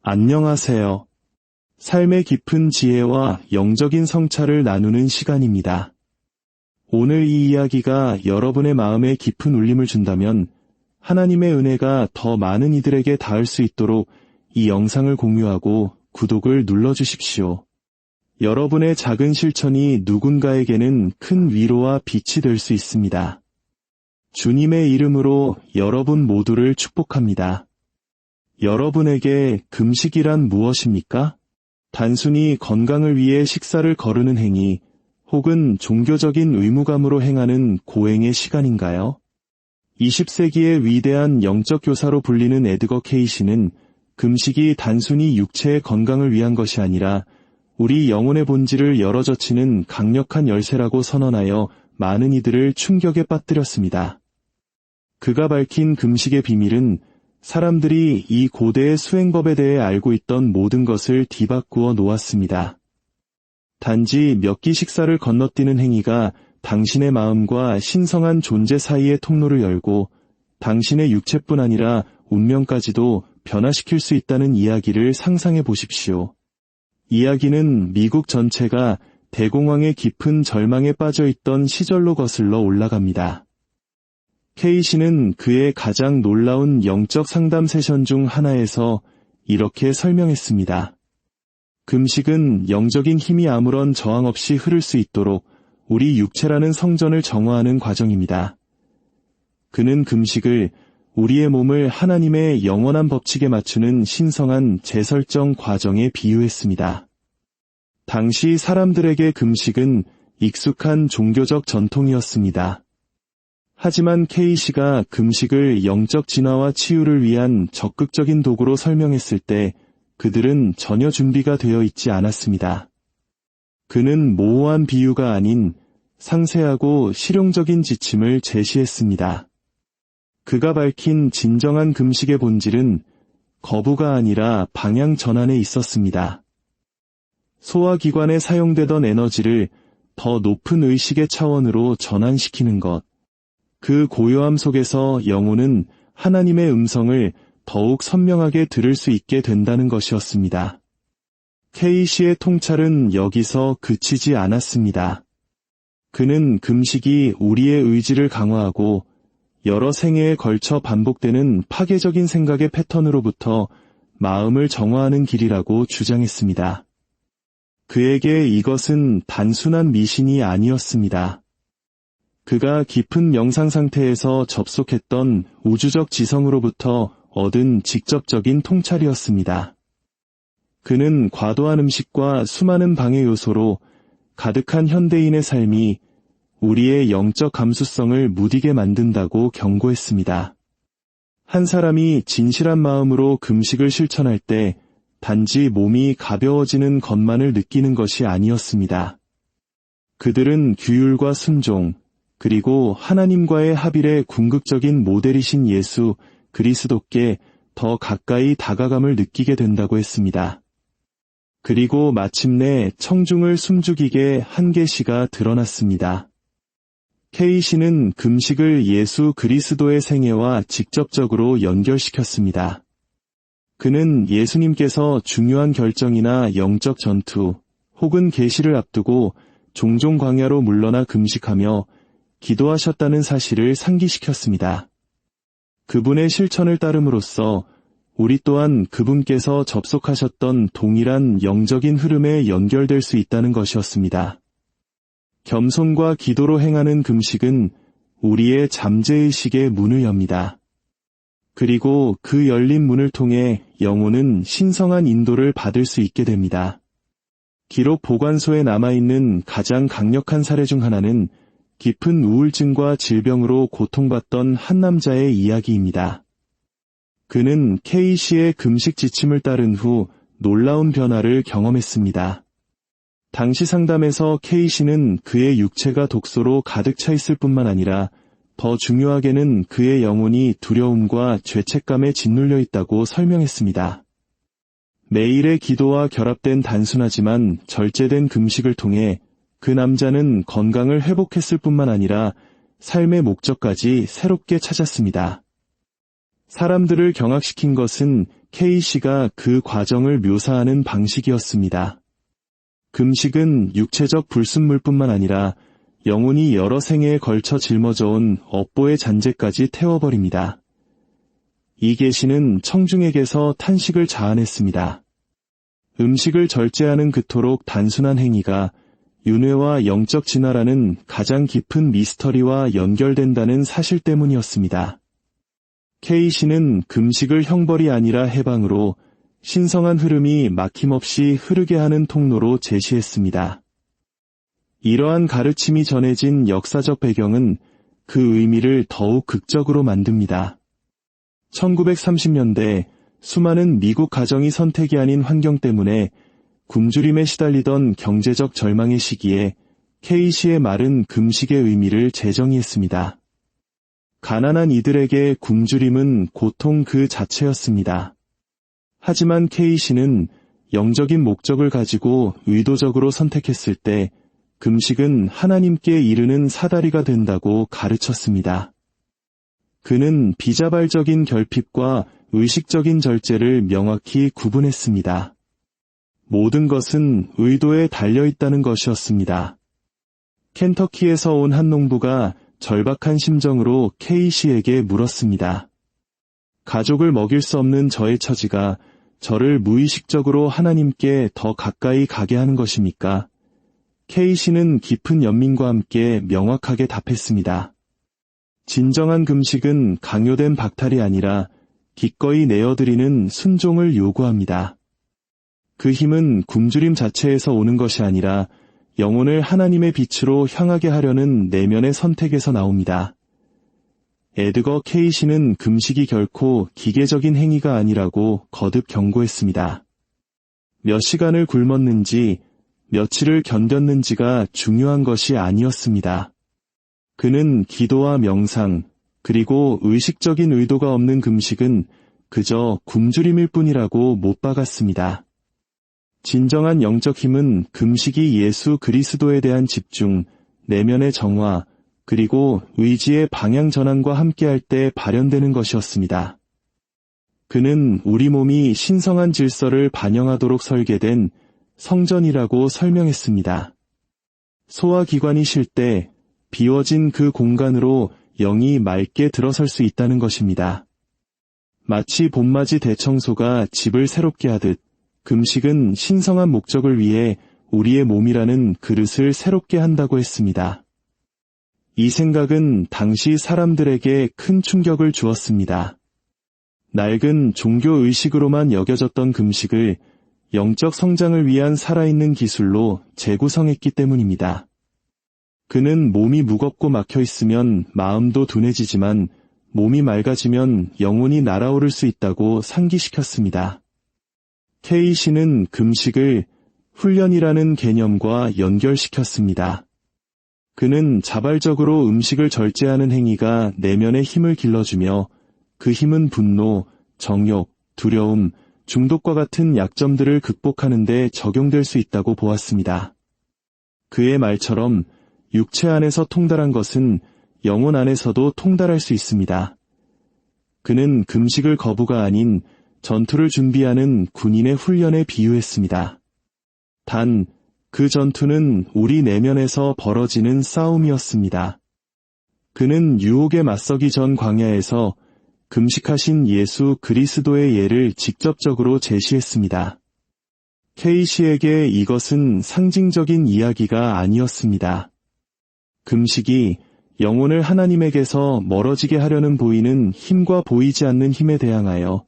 안녕하세요. 삶의 깊은 지혜와 영적인 성찰을 나누는 시간입니다. 오늘 이 이야기가 여러분의 마음에 깊은 울림을 준다면 하나님의 은혜가 더 많은 이들에게 닿을 수 있도록 이 영상을 공유하고 구독을 눌러주십시오. 여러분의 작은 실천이 누군가에게는 큰 위로와 빛이 될 수 있습니다. 주님의 이름으로 여러분 모두를 축복합니다. 여러분에게 금식이란 무엇입니까? 단순히 건강을 위해 식사를 거르는 행위, 혹은 종교적인 의무감으로 행하는 고행의 시간인가요? 20세기의 위대한 영적 교사로 불리는 에드거 케이시는 금식이 단순히 육체의 건강을 위한 것이 아니라 우리 영혼의 본질을 열어젖히는 강력한 열쇠라고 선언하여 많은 이들을 충격에 빠뜨렸습니다. 그가 밝힌 금식의 비밀은 사람들이 이 고대의 수행법에 대해 알고 있던 모든 것을 뒤바꾸어 놓았습니다. 단지 몇 끼 식사를 건너뛰는 행위가 당신의 마음과 신성한 존재 사이의 통로를 열고 당신의 육체뿐 아니라 운명까지도 변화시킬 수 있다는 이야기를 상상해 보십시오. 이야기는 미국 전체가 대공황의 깊은 절망에 빠져 있던 시절로 거슬러 올라갑니다. 케이시는 그의 가장 놀라운 영적 상담 세션 중 하나에서 이렇게 설명했습니다. 금식은 영적인 힘이 아무런 저항 없이 흐를 수 있도록 우리 육체라는 성전을 정화하는 과정입니다. 그는 금식을 우리의 몸을 하나님의 영원한 법칙에 맞추는 신성한 재설정 과정에 비유했습니다. 당시 사람들에게 금식은 익숙한 종교적 전통이었습니다. 하지만 케이시가 금식을 영적 진화와 치유를 위한 적극적인 도구로 설명했을 때 그들은 전혀 준비가 되어 있지 않았습니다. 그는 모호한 비유가 아닌 상세하고 실용적인 지침을 제시했습니다. 그가 밝힌 진정한 금식의 본질은 거부가 아니라 방향 전환에 있었습니다. 소화기관에 사용되던 에너지를 더 높은 의식의 차원으로 전환시키는 것. 그 고요함 속에서 영혼은 하나님의 음성을 더욱 선명하게 들을 수 있게 된다는 것이었습니다. 케이시의 통찰은 여기서 그치지 않았습니다. 그는 금식이 우리의 의지를 강화하고 여러 생애에 걸쳐 반복되는 파괴적인 생각의 패턴으로부터 마음을 정화하는 길이라고 주장했습니다. 그에게 이것은 단순한 미신이 아니었습니다. 그가 깊은 명상 상태에서 접속했던 우주적 지성으로부터 얻은 직접적인 통찰이었습니다. 그는 과도한 음식과 수많은 방해 요소로 가득한 현대인의 삶이 우리의 영적 감수성을 무디게 만든다고 경고했습니다. 한 사람이 진실한 마음으로 금식을 실천할 때 단지 몸이 가벼워지는 것만을 느끼는 것이 아니었습니다. 그들은 규율과 순종, 그리고 하나님과의 합일의 궁극적인 모델이신 예수 그리스도께 더 가까이 다가감을 느끼게 된다고 했습니다. 그리고 마침내 청중을 숨죽이게 한 계시가 드러났습니다. 케이시는 금식을 예수 그리스도의 생애와 직접적으로 연결시켰습니다. 그는 예수님께서 중요한 결정이나 영적 전투 혹은 계시를 앞두고 종종 광야로 물러나 금식하며 기도하셨다는 사실을 상기시켰습니다. 그분의 실천을 따름으로써 우리 또한 그분께서 접속하셨던 동일한 영적인 흐름에 연결될 수 있다는 것이었습니다. 겸손과 기도로 행하는 금식은 우리의 잠재의식의 문을 엽니다. 그리고 그 열린 문을 통해 영혼은 신성한 인도를 받을 수 있게 됩니다. 기록 보관소에 남아있는 가장 강력한 사례 중 하나는 깊은 우울증과 질병으로 고통받던 한 남자의 이야기입니다. 그는 케이시의 금식 지침을 따른 후 놀라운 변화를 경험했습니다. 당시 상담에서 케이시는 그의 육체가 독소로 가득 차 있을 뿐만 아니라 더 중요하게는 그의 영혼이 두려움과 죄책감에 짓눌려 있다고 설명했습니다. 매일의 기도와 결합된 단순하지만 절제된 금식을 통해 그 남자는 건강을 회복했을 뿐만 아니라 삶의 목적까지 새롭게 찾았습니다. 사람들을 경악시킨 것은 K씨가 그 과정을 묘사하는 방식이었습니다. 금식은 육체적 불순물뿐만 아니라 영혼이 여러 생애에 걸쳐 짊어져온 업보의 잔재까지 태워버립니다. 이 계시는 청중에게서 탄식을 자아냈습니다. 음식을 절제하는 그토록 단순한 행위가 윤회와 영적 진화라는 가장 깊은 미스터리와 연결된다는 사실 때문이었습니다. K씨는 금식을 형벌이 아니라 해방으로 신성한 흐름이 막힘없이 흐르게 하는 통로로 제시했습니다. 이러한 가르침이 전해진 역사적 배경은 그 의미를 더욱 극적으로 만듭니다. 1930년대 수많은 미국 가정이 선택이 아닌 환경 때문에 굶주림에 시달리던 경제적 절망의 시기에 K씨의 말은 금식의 의미를 재정의했습니다. 가난한 이들에게 굶주림은 고통 그 자체였습니다. 하지만 K씨는 영적인 목적을 가지고 의도적으로 선택했을 때 금식은 하나님께 이르는 사다리가 된다고 가르쳤습니다. 그는 비자발적인 결핍과 의식적인 절제를 명확히 구분했습니다. 모든 것은 의도에 달려있다는 것이었습니다. 켄터키에서 온 한 농부가 절박한 심정으로 K씨에게 물었습니다. 가족을 먹일 수 없는 저의 처지가 저를 무의식적으로 하나님께 더 가까이 가게 하는 것입니까? K씨는 깊은 연민과 함께 명확하게 답했습니다. 진정한 금식은 강요된 박탈이 아니라 기꺼이 내어드리는 순종을 요구합니다. 그 힘은 굶주림 자체에서 오는 것이 아니라 영혼을 하나님의 빛으로 향하게 하려는 내면의 선택에서 나옵니다. 에드거 K씨는 금식이 결코 기계적인 행위가 아니라고 거듭 경고했습니다. 몇 시간을 굶었는지 며칠을 견뎠는지가 중요한 것이 아니었습니다. 그는 기도와 명상, 그리고 의식적인 의도가 없는 금식은 그저 굶주림일 뿐이라고 못 박았습니다. 진정한 영적 힘은 금식이 예수 그리스도에 대한 집중, 내면의 정화, 그리고 의지의 방향 전환과 함께할 때 발현되는 것이었습니다. 그는 우리 몸이 신성한 질서를 반영하도록 설계된 성전이라고 설명했습니다. 소화기관이 쉴 때 비워진 그 공간으로 영이 맑게 들어설 수 있다는 것입니다. 마치 봄맞이 대청소가 집을 새롭게 하듯 금식은 신성한 목적을 위해 우리의 몸이라는 그릇을 새롭게 한다고 했습니다. 이 생각은 당시 사람들에게 큰 충격을 주었습니다. 낡은 종교 의식으로만 여겨졌던 금식을 영적 성장을 위한 살아있는 기술로 재구성했기 때문입니다. 그는 몸이 무겁고 막혀 있으면 마음도 둔해지지만 몸이 맑아지면 영혼이 날아오를 수 있다고 상기시켰습니다. K씨는 금식을 훈련이라는 개념과 연결시켰습니다. 그는 자발적으로 음식을 절제하는 행위가 내면의 힘을 길러주며 그 힘은 분노, 정욕, 두려움, 중독과 같은 약점들을 극복하는 데 적용될 수 있다고 보았습니다. 그의 말처럼 육체 안에서 통달한 것은 영혼 안에서도 통달할 수 있습니다. 그는 금식을 거부가 아닌 전투를 준비하는 군인의 훈련에 비유했습니다. 단, 그 전투는 우리 내면에서 벌어지는 싸움이었습니다. 그는 유혹에 맞서기 전 광야에서 금식하신 예수 그리스도의 예를 직접적으로 제시했습니다. K씨에게 이것은 상징적인 이야기가 아니었습니다. 금식이 영혼을 하나님에게서 멀어지게 하려는 보이는 힘과 보이지 않는 힘에 대항하여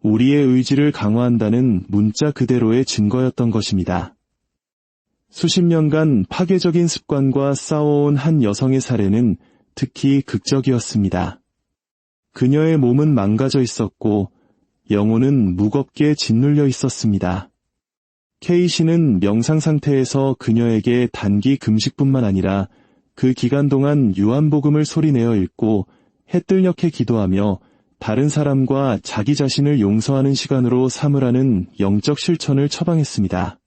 우리의 의지를 강화한다는 문자 그대로의 증거였던 것입니다. 수십 년간 파괴적인 습관과 싸워온 한 여성의 사례는 특히 극적이었습니다. 그녀의 몸은 망가져 있었고 영혼은 무겁게 짓눌려 있었습니다. K씨는 명상 상태에서 그녀에게 단기 금식뿐만 아니라 그 기간 동안 요한복음을 소리내어 읽고 해뜰녘에 기도하며 다른 사람과 자기 자신을 용서하는 시간으로 삼으라는 영적 실천을 처방했습니다.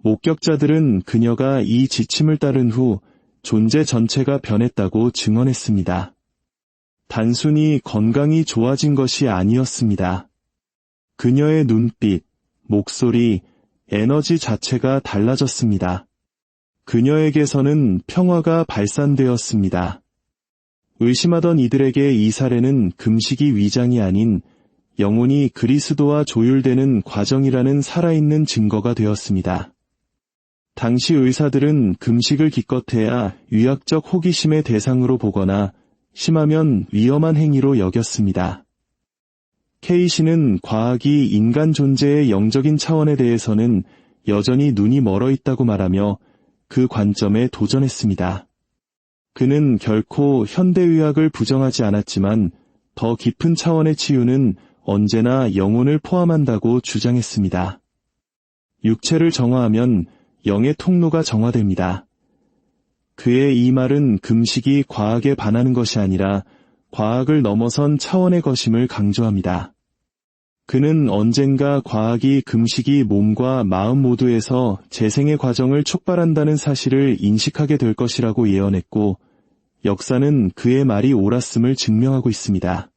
목격자들은 그녀가 이 지침을 따른 후 존재 전체가 변했다고 증언했습니다. 단순히 건강이 좋아진 것이 아니었습니다. 그녀의 눈빛, 목소리, 에너지 자체가 달라졌습니다. 그녀에게서는 평화가 발산되었습니다. 의심하던 이들에게 이 사례는 금식이 위장이 아닌 영혼이 그리스도와 조율되는 과정이라는 살아있는 증거가 되었습니다. 당시 의사들은 금식을 기껏해야 의학적 호기심의 대상으로 보거나 심하면 위험한 행위로 여겼습니다. 케이시는 과학이 인간 존재의 영적인 차원에 대해서는 여전히 눈이 멀어 있다고 말하며 그 관점에 도전했습니다. 그는 결코 현대의학을 부정하지 않았지만 더 깊은 차원의 치유는 언제나 영혼을 포함한다고 주장했습니다. 육체를 정화하면 영의 통로가 정화됩니다. 그의 이 말은 금식이 과학에 반하는 것이 아니라 과학을 넘어선 차원의 것임을 강조합니다. 그는 언젠가 과학이 금식이 몸과 마음 모두에서 재생의 과정을 촉발한다는 사실을 인식하게 될 것이라고 예언했고, 역사는 그의 말이 옳았음을 증명하고 있습니다.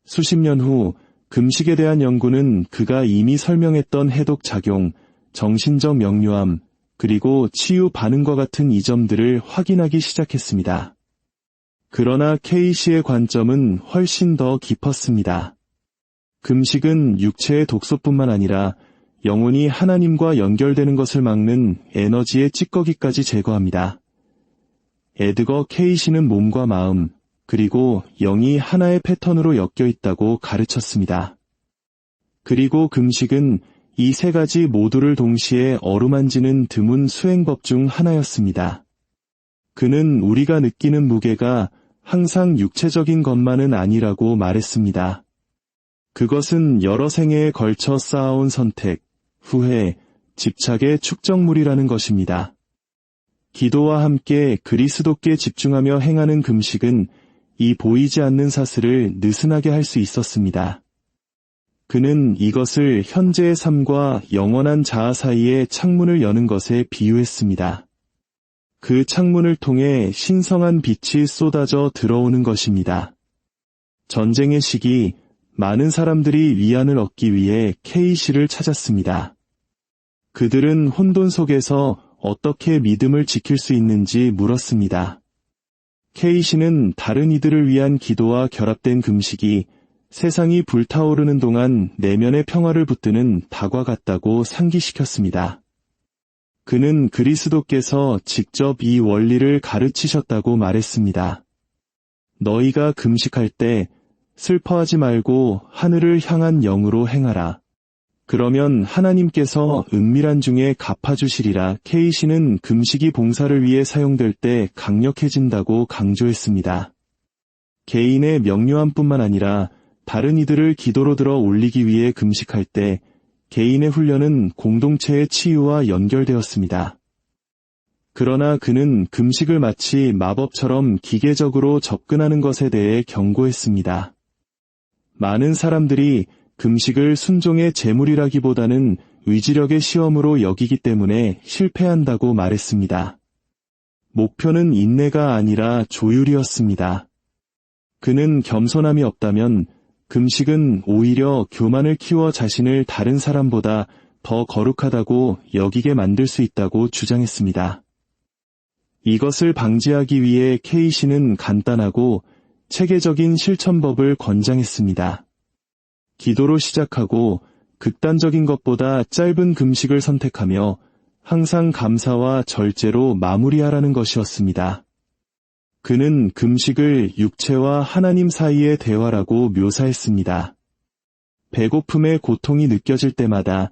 수십 년 후 금식에 대한 연구는 그가 이미 설명했던 해독작용, 정신적 명료함, 그리고 치유 반응과 같은 이점들을 확인하기 시작했습니다. 그러나 케이시의 관점은 훨씬 더 깊었습니다. 금식은 육체의 독소뿐만 아니라 영혼이 하나님과 연결되는 것을 막는 에너지의 찌꺼기까지 제거합니다. 에드거 케이시는 몸과 마음, 그리고 영이 하나의 패턴으로 엮여 있다고 가르쳤습니다. 그리고 금식은 이 세 가지 모두를 동시에 어루만지는 드문 수행법 중 하나였습니다. 그는 우리가 느끼는 무게가 항상 육체적인 것만은 아니라고 말했습니다. 그것은 여러 생애에 걸쳐 쌓아온 선택, 후회, 집착의 축적물이라는 것입니다. 기도와 함께 그리스도께 집중하며 행하는 금식은 이 보이지 않는 사슬을 느슨하게 할 수 있었습니다. 그는 이것을 현재의 삶과 영원한 자아 사이의 창문을 여는 것에 비유했습니다. 그 창문을 통해 신성한 빛이 쏟아져 들어오는 것입니다. 전쟁의 시기, 많은 사람들이 위안을 얻기 위해 케이시를 찾았습니다. 그들은 혼돈 속에서 어떻게 믿음을 지킬 수 있는지 물었습니다. 케이시는 다른 이들을 위한 기도와 결합된 금식이 세상이 불타오르는 동안 내면의 평화를 붙드는 닭과 같다고 상기시켰습니다. 그는 그리스도께서 직접 이 원리를 가르치셨다고 말했습니다. 너희가 금식할 때 슬퍼하지 말고 하늘을 향한 영으로 행하라. 그러면 하나님께서 은밀한 중에 갚아주시리라. 케이시는 금식이 봉사를 위해 사용될 때 강력해진다고 강조했습니다. 개인의 명료함뿐만 아니라 다른 이들을 기도로 들어 올리기 위해 금식할 때 개인의 훈련은 공동체의 치유와 연결되었습니다. 그러나 그는 금식을 마치 마법처럼 기계적으로 접근하는 것에 대해 경고했습니다. 많은 사람들이 금식을 순종의 제물이라기보다는 의지력의 시험으로 여기기 때문에 실패한다고 말했습니다. 목표는 인내가 아니라 조율이었습니다. 그는 겸손함이 없다면 금식은 오히려 교만을 키워 자신을 다른 사람보다 더 거룩하다고 여기게 만들 수 있다고 주장했습니다. 이것을 방지하기 위해 케이시는 간단하고 체계적인 실천법을 권장했습니다. 기도로 시작하고 극단적인 것보다 짧은 금식을 선택하며 항상 감사와 절제로 마무리하라는 것이었습니다. 그는 금식을 육체와 하나님 사이의 대화라고 묘사했습니다. 배고픔의 고통이 느껴질 때마다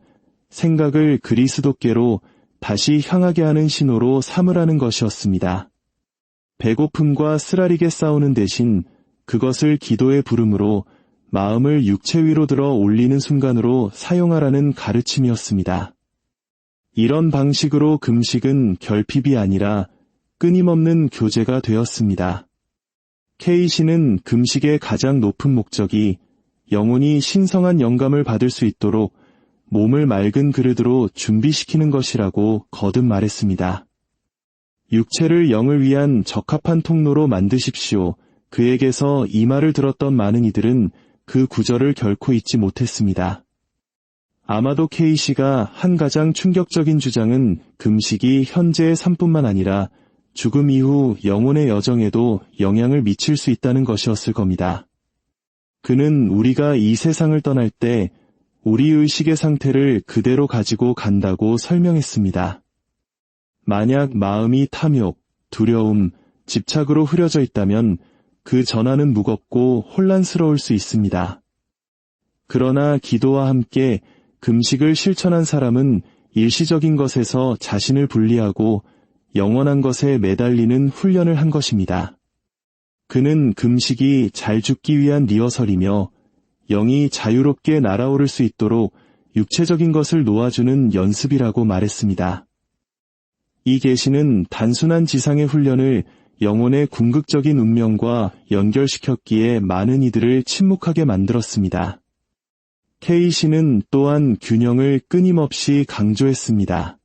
생각을 그리스도께로 다시 향하게 하는 신호로 삼으라는 것이었습니다. 배고픔과 쓰라리게 싸우는 대신 그것을 기도의 부름으로 마음을 육체 위로 들어 올리는 순간으로 사용하라는 가르침이었습니다. 이런 방식으로 금식은 결핍이 아니라 끊임없는 교제가 되었습니다. 케이시는 금식의 가장 높은 목적이 영혼이 신성한 영감을 받을 수 있도록 몸을 맑은 그릇으로 준비시키는 것이라고 거듭 말했습니다. 육체를 영을 위한 적합한 통로로 만드십시오. 그에게서 이 말을 들었던 많은 이들은 그 구절을 결코 잊지 못했습니다. 아마도 K씨가 한 가장 충격적인 주장은 금식이 현재의 삶뿐만 아니라 죽음 이후 영혼의 여정에도 영향을 미칠 수 있다는 것이었을 겁니다. 그는 우리가 이 세상을 떠날 때 우리 의식의 상태를 그대로 가지고 간다고 설명했습니다. 만약 마음이 탐욕, 두려움, 집착으로 흐려져 있다면 그 전환은 무겁고 혼란스러울 수 있습니다. 그러나 기도와 함께 금식을 실천한 사람은 일시적인 것에서 자신을 분리하고 영원한 것에 매달리는 훈련을 한 것입니다. 그는 금식이 잘 죽기 위한 리허설이며 영이 자유롭게 날아오를 수 있도록 육체적인 것을 놓아주는 연습이라고 말했습니다. 이 계시는 단순한 지상의 훈련을 영혼의 궁극적인 운명과 연결시켰기에 많은 이들을 침묵하게 만들었습니다. K씨는 또한 균형을 끊임없이 강조했습니다.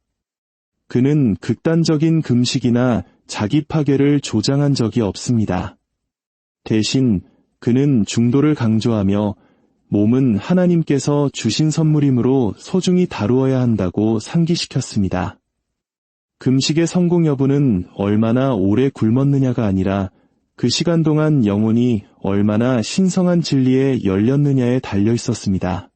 그는 극단적인 금식이나 자기 파괴를 조장한 적이 없습니다. 대신 그는 중도를 강조하며 몸은 하나님께서 주신 선물이므로 소중히 다루어야 한다고 상기시켰습니다. 금식의 성공 여부는 얼마나 오래 굶었느냐가 아니라 그 시간 동안 영혼이 얼마나 신성한 진리에 열렸느냐에 달려 있었습니다.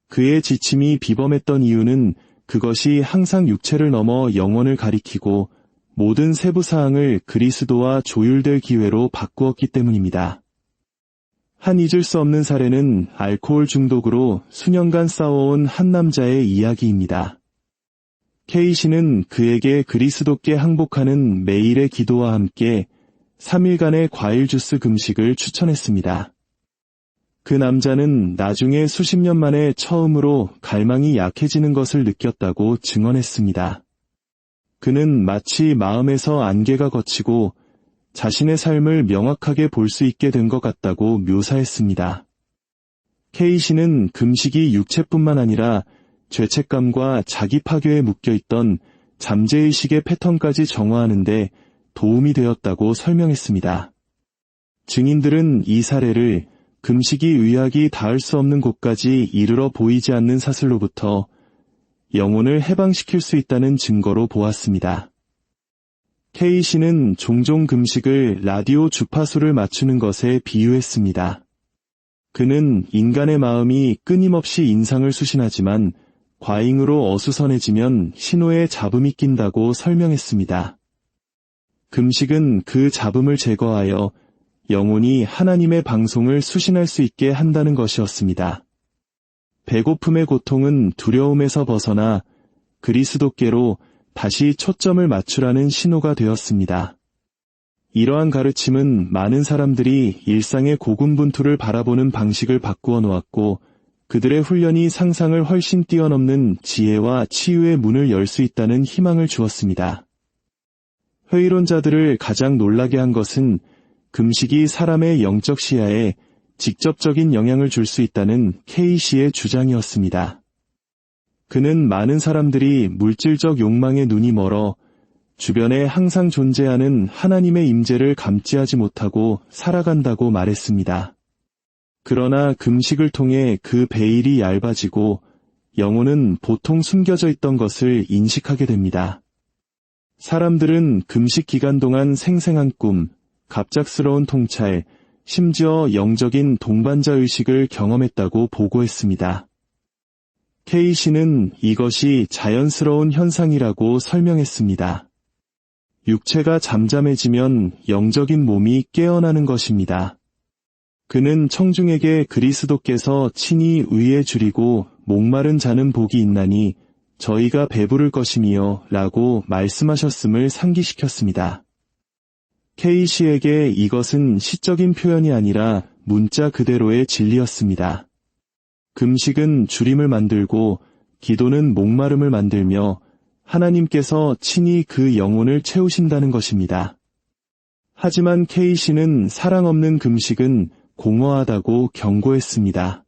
그의 지침이 비범했던 이유는 그것이 항상 육체를 넘어 영혼을 가리키고 모든 세부 사항을 그리스도와 조율될 기회로 바꾸었기 때문입니다. 한 잊을 수 없는 사례는 알코올 중독으로 수년간 싸워온 한 남자의 이야기입니다. K씨는 그에게 그리스도께 항복하는 매일의 기도와 함께 3일간의 과일 주스 금식을 추천했습니다. 그 남자는 나중에 수십 년 만에 처음으로 갈망이 약해지는 것을 느꼈다고 증언했습니다. 그는 마치 마음에서 안개가 걷히고 자신의 삶을 명확하게 볼 수 있게 된 것 같다고 묘사했습니다. K씨는 금식이 육체뿐만 아니라 죄책감과 자기 파괴에 묶여있던 잠재의식의 패턴까지 정화하는 데 도움이 되었다고 설명했습니다. 증인들은 이 사례를 금식이 의학이 닿을 수 없는 곳까지 이르러 보이지 않는 사슬로부터 영혼을 해방시킬 수 있다는 증거로 보았습니다. K씨는 종종 금식을 라디오 주파수를 맞추는 것에 비유했습니다. 그는 인간의 마음이 끊임없이 인상을 수신하지만 과잉으로 어수선해지면 신호에 잡음이 낀다고 설명했습니다. 금식은 그 잡음을 제거하여 영혼이 하나님의 방송을 수신할 수 있게 한다는 것이었습니다. 배고픔의 고통은 두려움에서 벗어나 그리스도께로 다시 초점을 맞추라는 신호가 되었습니다. 이러한 가르침은 많은 사람들이 일상의 고군분투를 바라보는 방식을 바꾸어 놓았고 그들의 훈련이 상상을 훨씬 뛰어넘는 지혜와 치유의 문을 열 수 있다는 희망을 주었습니다. 회의론자들을 가장 놀라게 한 것은 금식이 사람의 영적 시야에 직접적인 영향을 줄 수 있다는 K씨의 주장이었습니다. 그는 많은 사람들이 물질적 욕망에 눈이 멀어 주변에 항상 존재하는 하나님의 임재를 감지하지 못하고 살아간다고 말했습니다. 그러나 금식을 통해 그 베일이 얇아지고 영혼은 보통 숨겨져 있던 것을 인식하게 됩니다. 사람들은 금식 기간 동안 생생한 꿈, 갑작스러운 통찰, 심지어 영적인 동반자 의식을 경험했다고 보고했습니다. K씨는 이것이 자연스러운 현상이라고 설명했습니다. 육체가 잠잠해지면 영적인 몸이 깨어나는 것입니다. 그는 청중에게 그리스도께서 친히 의에 줄이고 목마른 자는 복이 있나니 저희가 배부를 것이며 라고 말씀하셨음을 상기시켰습니다. K씨에게 이것은 시적인 표현이 아니라 문자 그대로의 진리였습니다. 금식은 주림을 만들고 기도는 목마름을 만들며 하나님께서 친히 그 영혼을 채우신다는 것입니다. 하지만 K씨는 사랑 없는 금식은 공허하다고 경고했습니다.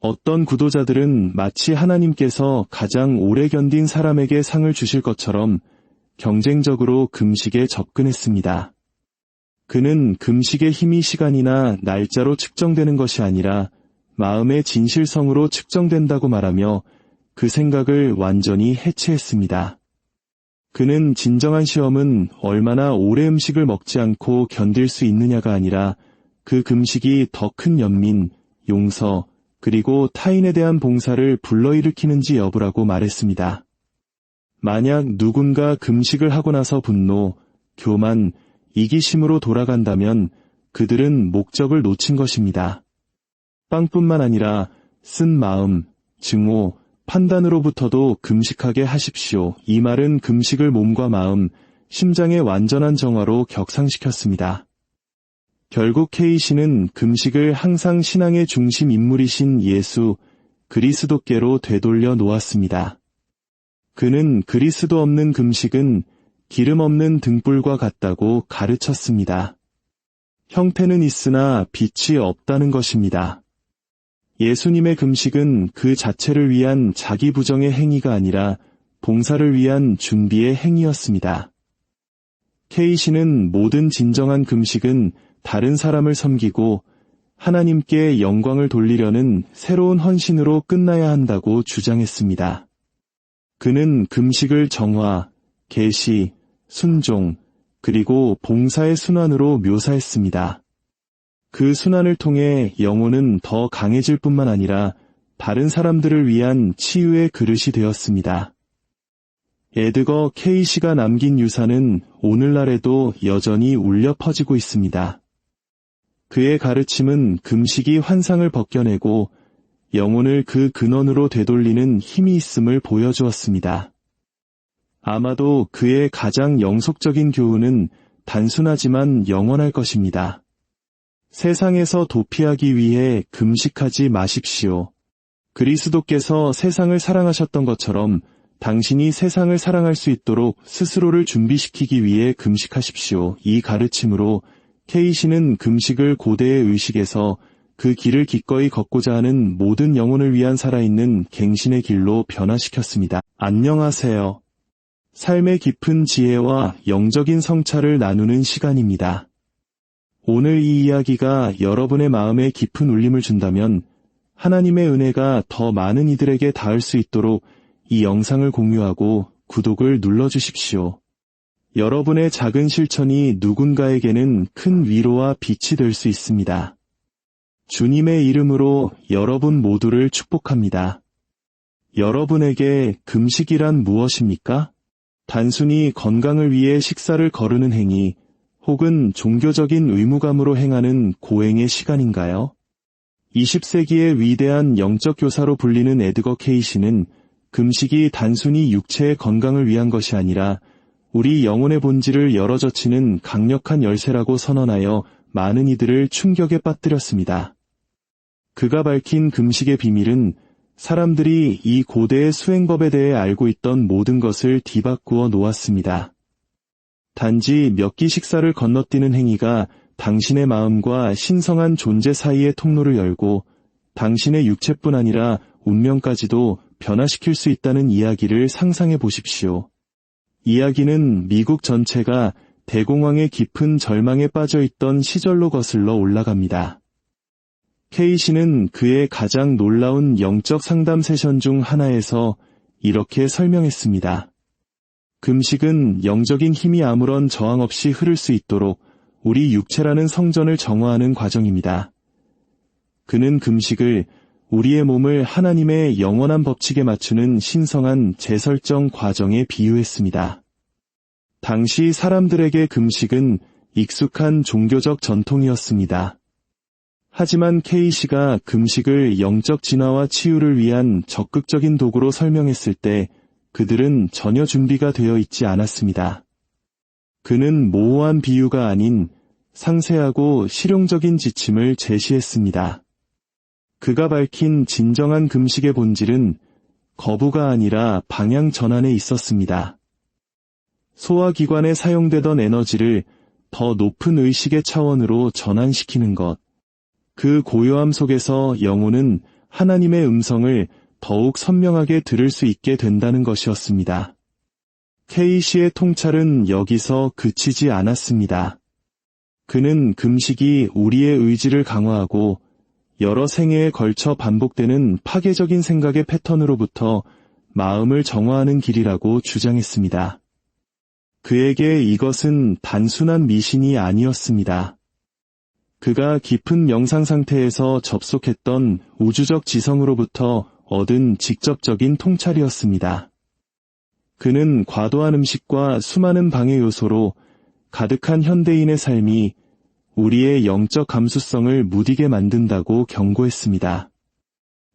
어떤 구도자들은 마치 하나님께서 가장 오래 견딘 사람에게 상을 주실 것처럼 경쟁적으로 금식에 접근했습니다. 그는 금식의 힘이 시간이나 날짜로 측정되는 것이 아니라 마음의 진실성으로 측정된다고 말하며 그 생각을 완전히 해체했습니다. 그는 진정한 시험은 얼마나 오래 음식을 먹지 않고 견딜 수 있느냐가 아니라 그 금식이 더 큰 연민, 용서, 그리고 타인에 대한 봉사를 불러일으키는지 여부라고 말했습니다. 만약 누군가 금식을 하고 나서 분노, 교만, 이기심으로 돌아간다면 그들은 목적을 놓친 것입니다. 빵뿐만 아니라 쓴 마음, 증오, 판단으로부터도 금식하게 하십시오. 이 말은 금식을 몸과 마음, 심장의 완전한 정화로 격상시켰습니다. 결국 K씨는 금식을 항상 신앙의 중심 인물이신 예수, 그리스도께로 되돌려 놓았습니다. 그는 그리스도 없는 금식은 기름 없는 등불과 같다고 가르쳤습니다. 형태는 있으나 빛이 없다는 것입니다. 예수님의 금식은 그 자체를 위한 자기 부정의 행위가 아니라 봉사를 위한 준비의 행위였습니다. K씨는 모든 진정한 금식은 다른 사람을 섬기고 하나님께 영광을 돌리려는 새로운 헌신으로 끝나야 한다고 주장했습니다. 그는 금식을 정화, 계시, 순종, 그리고 봉사의 순환으로 묘사했습니다. 그 순환을 통해 영혼은 더 강해질 뿐만 아니라 다른 사람들을 위한 치유의 그릇이 되었습니다. 에드거 K씨가 남긴 유산은 오늘날에도 여전히 울려 퍼지고 있습니다. 그의 가르침은 금식이 환상을 벗겨내고 영혼을 그 근원으로 되돌리는 힘이 있음을 보여주었습니다. 아마도 그의 가장 영속적인 교훈은 단순하지만 영원할 것입니다. 세상에서 도피하기 위해 금식하지 마십시오. 그리스도께서 세상을 사랑하셨던 것처럼 당신이 세상을 사랑할 수 있도록 스스로를 준비시키기 위해 금식하십시오. 이 가르침으로 K씨는 금식을 고대의 의식에서 그 길을 기꺼이 걷고자 하는 모든 영혼을 위한 살아있는 갱신의 길로 변화시켰습니다. 안녕하세요. 삶의 깊은 지혜와 영적인 성찰을 나누는 시간입니다. 오늘 이 이야기가 여러분의 마음에 깊은 울림을 준다면 하나님의 은혜가 더 많은 이들에게 닿을 수 있도록 이 영상을 공유하고 구독을 눌러주십시오. 여러분의 작은 실천이 누군가에게는 큰 위로와 빛이 될 수 있습니다. 주님의 이름으로 여러분 모두를 축복합니다. 여러분에게 금식이란 무엇입니까? 단순히 건강을 위해 식사를 거르는 행위, 혹은 종교적인 의무감으로 행하는 고행의 시간인가요? 20세기의 위대한 영적 교사로 불리는 에드거 K씨는 금식이 단순히 육체의 건강을 위한 것이 아니라 우리 영혼의 본질을 열어젖히는 강력한 열쇠라고 선언하여 많은 이들을 충격에 빠뜨렸습니다. 그가 밝힌 금식의 비밀은 사람들이 이 고대의 수행법에 대해 알고 있던 모든 것을 뒤바꾸어 놓았습니다. 단지 몇 끼 식사를 건너뛰는 행위가 당신의 마음과 신성한 존재 사이의 통로를 열고 당신의 육체뿐 아니라 운명까지도 변화시킬 수 있다는 이야기를 상상해 보십시오. 이야기는 미국 전체가 대공황의 깊은 절망에 빠져 있던 시절로 거슬러 올라갑니다. K씨는 그의 가장 놀라운 영적 상담 세션 중 하나에서 이렇게 설명했습니다. 금식은 영적인 힘이 아무런 저항 없이 흐를 수 있도록 우리 육체라는 성전을 정화하는 과정입니다. 그는 금식을 우리의 몸을 하나님의 영원한 법칙에 맞추는 신성한 재설정 과정에 비유했습니다. 당시 사람들에게 금식은 익숙한 종교적 전통이었습니다. 하지만 K씨가 금식을 영적 진화와 치유를 위한 적극적인 도구로 설명했을 때 그들은 전혀 준비가 되어 있지 않았습니다. 그는 모호한 비유가 아닌 상세하고 실용적인 지침을 제시했습니다. 그가 밝힌 진정한 금식의 본질은 거부가 아니라 방향 전환에 있었습니다. 소화기관에 사용되던 에너지를 더 높은 의식의 차원으로 전환시키는 것. 그 고요함 속에서 영혼은 하나님의 음성을 더욱 선명하게 들을 수 있게 된다는 것이었습니다. K씨의 통찰은 여기서 그치지 않았습니다. 그는 금식이 우리의 의지를 강화하고 여러 생애에 걸쳐 반복되는 파괴적인 생각의 패턴으로부터 마음을 정화하는 길이라고 주장했습니다. 그에게 이것은 단순한 미신이 아니었습니다. 그가 깊은 명상 상태에서 접속했던 우주적 지성으로부터 얻은 직접적인 통찰이었습니다. 그는 과도한 음식과 수많은 방해 요소로 가득한 현대인의 삶이 우리의 영적 감수성을 무디게 만든다고 경고했습니다.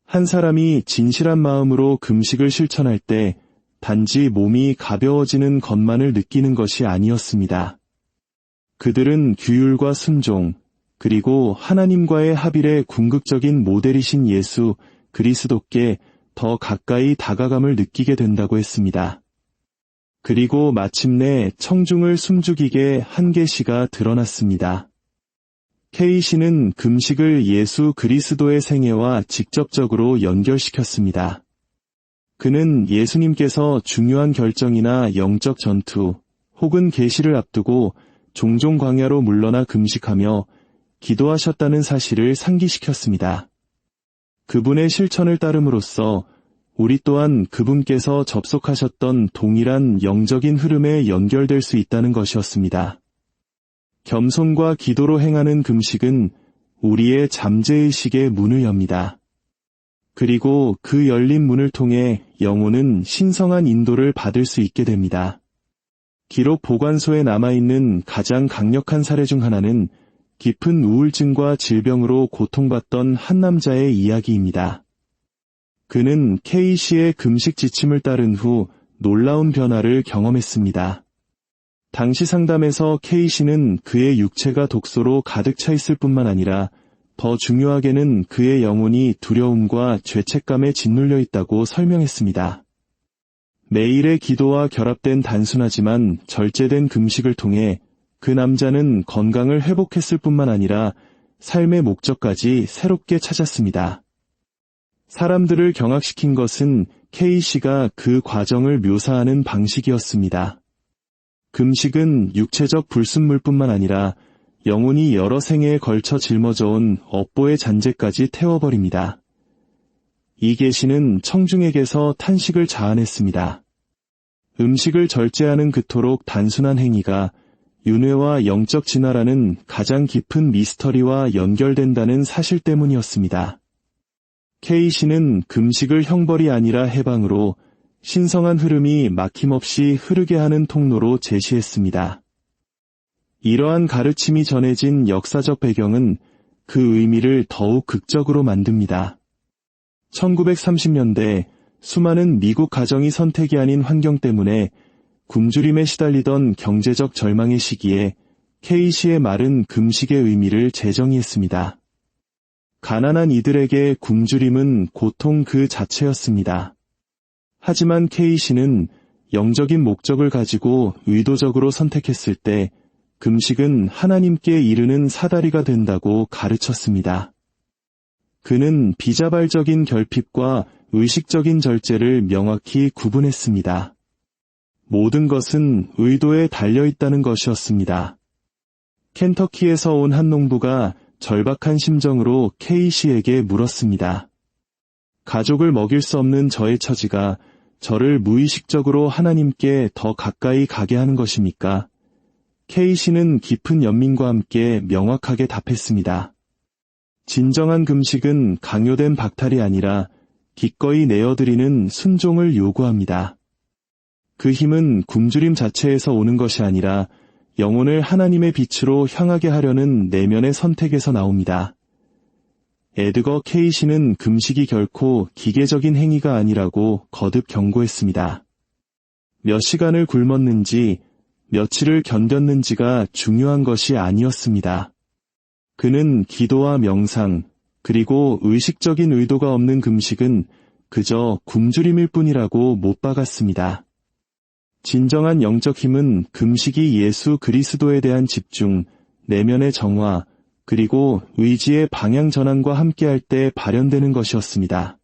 한 사람이 진실한 마음으로 금식을 실천할 때 단지 몸이 가벼워지는 것만을 느끼는 것이 아니었습니다. 그들은 규율과 순종, 그리고 하나님과의 합일의 궁극적인 모델이신 예수 그리스도께 더 가까이 다가감을 느끼게 된다고 했습니다. 그리고 마침내 청중을 숨죽이게 한 계시가 드러났습니다. K씨는 금식을 예수 그리스도의 생애와 직접적으로 연결시켰습니다. 그는 예수님께서 중요한 결정이나 영적 전투 혹은 계시를 앞두고 종종 광야로 물러나 금식하며 기도하셨다는 사실을 상기시켰습니다. 그분의 실천을 따름으로써 우리 또한 그분께서 접속하셨던 동일한 영적인 흐름에 연결될 수 있다는 것이었습니다. 겸손과 기도로 행하는 금식은 우리의 잠재의식의 문을 엽니다. 그리고 그 열린 문을 통해 영혼은 신성한 인도를 받을 수 있게 됩니다. 기록 보관소에 남아있는 가장 강력한 사례 중 하나는 깊은 우울증과 질병으로 고통받던 한 남자의 이야기입니다. 그는 K씨의 금식 지침을 따른 후 놀라운 변화를 경험했습니다. 당시 상담에서 K씨는 그의 육체가 독소로 가득 차 있을 뿐만 아니라 더 중요하게는 그의 영혼이 두려움과 죄책감에 짓눌려 있다고 설명했습니다. 매일의 기도와 결합된 단순하지만 절제된 금식을 통해 그 남자는 건강을 회복했을 뿐만 아니라 삶의 목적까지 새롭게 찾았습니다. 사람들을 경악시킨 것은 K씨가 그 과정을 묘사하는 방식이었습니다. 금식은 육체적 불순물뿐만 아니라 영혼이 여러 생애에 걸쳐 짊어져온 업보의 잔재까지 태워버립니다. 이 계시는 청중에게서 탄식을 자아냈습니다. 음식을 절제하는 그토록 단순한 행위가 윤회와 영적 진화라는 가장 깊은 미스터리와 연결된다는 사실 때문이었습니다. K씨는 금식을 형벌이 아니라 해방으로 신성한 흐름이 막힘없이 흐르게 하는 통로로 제시했습니다. 이러한 가르침이 전해진 역사적 배경은 그 의미를 더욱 극적으로 만듭니다. 1930년대 수많은 미국 가정이 선택이 아닌 환경 때문에 굶주림에 시달리던 경제적 절망의 시기에 K씨의 말은 금식의 의미를 재정의했습니다. 가난한 이들에게 굶주림은 고통 그 자체였습니다. 하지만 K씨는 영적인 목적을 가지고 의도적으로 선택했을 때 금식은 하나님께 이르는 사다리가 된다고 가르쳤습니다. 그는 비자발적인 결핍과 의식적인 절제를 명확히 구분했습니다. 모든 것은 의도에 달려있다는 것이었습니다. 켄터키에서 온 한 농부가 절박한 심정으로 K씨에게 물었습니다. 가족을 먹일 수 없는 저의 처지가 저를 무의식적으로 하나님께 더 가까이 가게 하는 것입니까? K씨는 깊은 연민과 함께 명확하게 답했습니다. 진정한 금식은 강요된 박탈이 아니라 기꺼이 내어드리는 순종을 요구합니다. 그 힘은 굶주림 자체에서 오는 것이 아니라 영혼을 하나님의 빛으로 향하게 하려는 내면의 선택에서 나옵니다. 에드거 K씨는 금식이 결코 기계적인 행위가 아니라고 거듭 경고했습니다. 몇 시간을 굶었는지 며칠을 견뎠는지가 중요한 것이 아니었습니다. 그는 기도와 명상, 그리고 의식적인 의도가 없는 금식은 그저 굶주림일 뿐이라고 못 박았습니다. 진정한 영적 힘은 금식이 예수 그리스도에 대한 집중, 내면의 정화, 그리고 의지의 방향 전환과 함께할 때 발현되는 것이었습니다.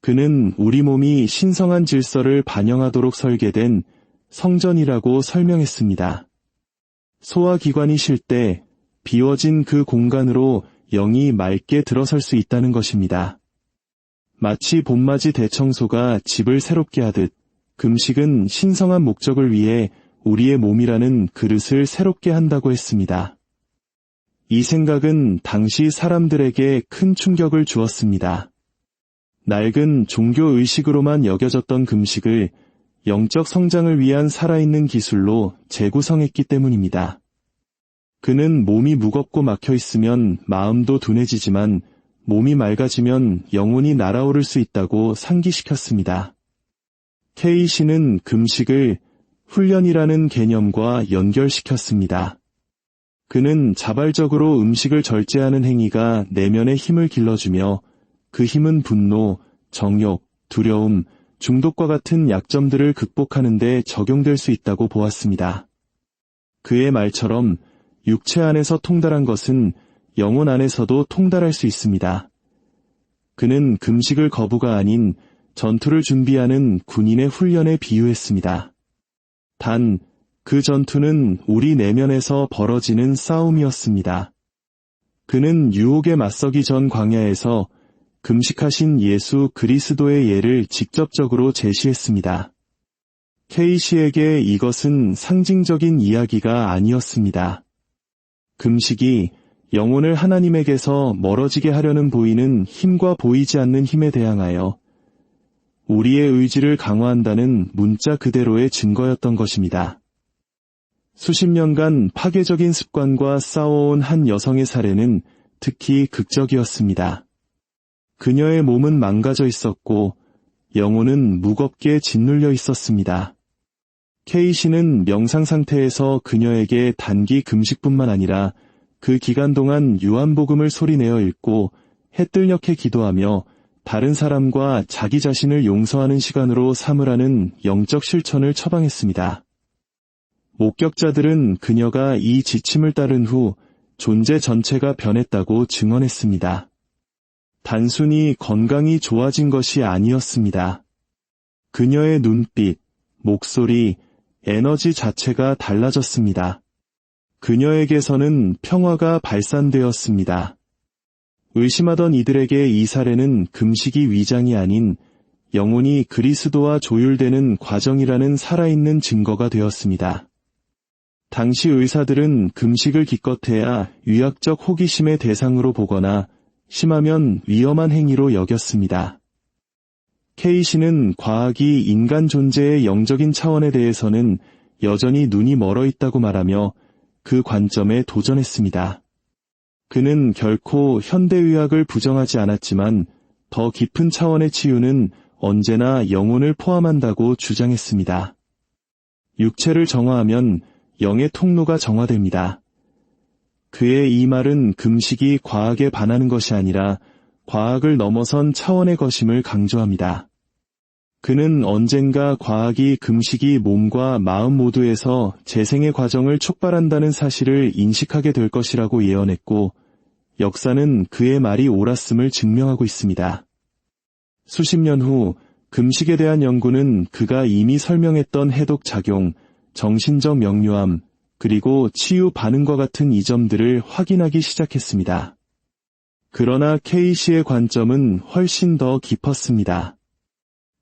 그는 우리 몸이 신성한 질서를 반영하도록 설계된 성전이라고 설명했습니다. 소화기관이 쉴 때 비워진 그 공간으로 영이 맑게 들어설 수 있다는 것입니다. 마치 봄맞이 대청소가 집을 새롭게 하듯 금식은 신성한 목적을 위해 우리의 몸이라는 그릇을 새롭게 한다고 했습니다. 이 생각은 당시 사람들에게 큰 충격을 주었습니다. 낡은 종교 의식으로만 여겨졌던 금식을 영적 성장을 위한 살아있는 기술로 재구성했기 때문입니다. 그는 몸이 무겁고 막혀 있으면 마음도 둔해지지만 몸이 맑아지면 영혼이 날아오를 수 있다고 상기시켰습니다. K씨는 금식을 훈련이라는 개념과 연결시켰습니다. 그는 자발적으로 음식을 절제하는 행위가 내면의 힘을 길러주며 그 힘은 분노, 정욕, 두려움, 중독과 같은 약점들을 극복하는 데 적용될 수 있다고 보았습니다. 그의 말처럼 육체 안에서 통달한 것은 영혼 안에서도 통달할 수 있습니다. 그는 금식을 거부가 아닌 전투를 준비하는 군인의 훈련에 비유했습니다. 단, 그 전투는 우리 내면에서 벌어지는 싸움이었습니다. 그는 유혹에 맞서기 전 광야에서 금식하신 예수 그리스도의 예를 직접적으로 제시했습니다. K씨에게 이것은 상징적인 이야기가 아니었습니다. 금식이 영혼을 하나님에게서 멀어지게 하려는 보이는 힘과 보이지 않는 힘에 대항하여 우리의 의지를 강화한다는 문자 그대로의 증거였던 것입니다. 수십 년간 파괴적인 습관과 싸워온 한 여성의 사례는 특히 극적이었습니다. 그녀의 몸은 망가져 있었고 영혼은 무겁게 짓눌려 있었습니다. K씨는 명상 상태에서 그녀에게 단기 금식뿐만 아니라 그 기간 동안 요한복음을 소리내어 읽고 해뜰녘에 기도하며 다른 사람과 자기 자신을 용서하는 시간으로 삼으라는 영적 실천을 처방했습니다. 목격자들은 그녀가 이 지침을 따른 후 존재 전체가 변했다고 증언했습니다. 단순히 건강이 좋아진 것이 아니었습니다. 그녀의 눈빛, 목소리, 에너지 자체가 달라졌습니다. 그녀에게서는 평화가 발산되었습니다. 의심하던 이들에게 이 사례는 금식이 위장이 아닌 영혼이 그리스도와 조율되는 과정이라는 살아있는 증거가 되었습니다. 당시 의사들은 금식을 기껏해야 의학적 호기심의 대상으로 보거나 심하면 위험한 행위로 여겼습니다. K씨는 과학이 인간 존재의 영적인 차원에 대해서는 여전히 눈이 멀어 있다고 말하며 그 관점에 도전했습니다. 그는 결코 현대의학을 부정하지 않았지만 더 깊은 차원의 치유는 언제나 영혼을 포함한다고 주장했습니다. 육체를 정화하면 영의 통로가 정화됩니다. 그의 이 말은 금식이 과학에 반하는 것이 아니라 과학을 넘어선 차원의 것임을 강조합니다. 그는 언젠가 과학이 금식이 몸과 마음 모두에서 재생의 과정을 촉발한다는 사실을 인식하게 될 것이라고 예언했고, 역사는 그의 말이 옳았음을 증명하고 있습니다. 수십 년 후 금식에 대한 연구는 그가 이미 설명했던 해독 작용, 정신적 명료함, 그리고 치유 반응과 같은 이점들을 확인하기 시작했습니다. 그러나 K씨의 관점은 훨씬 더 깊었습니다.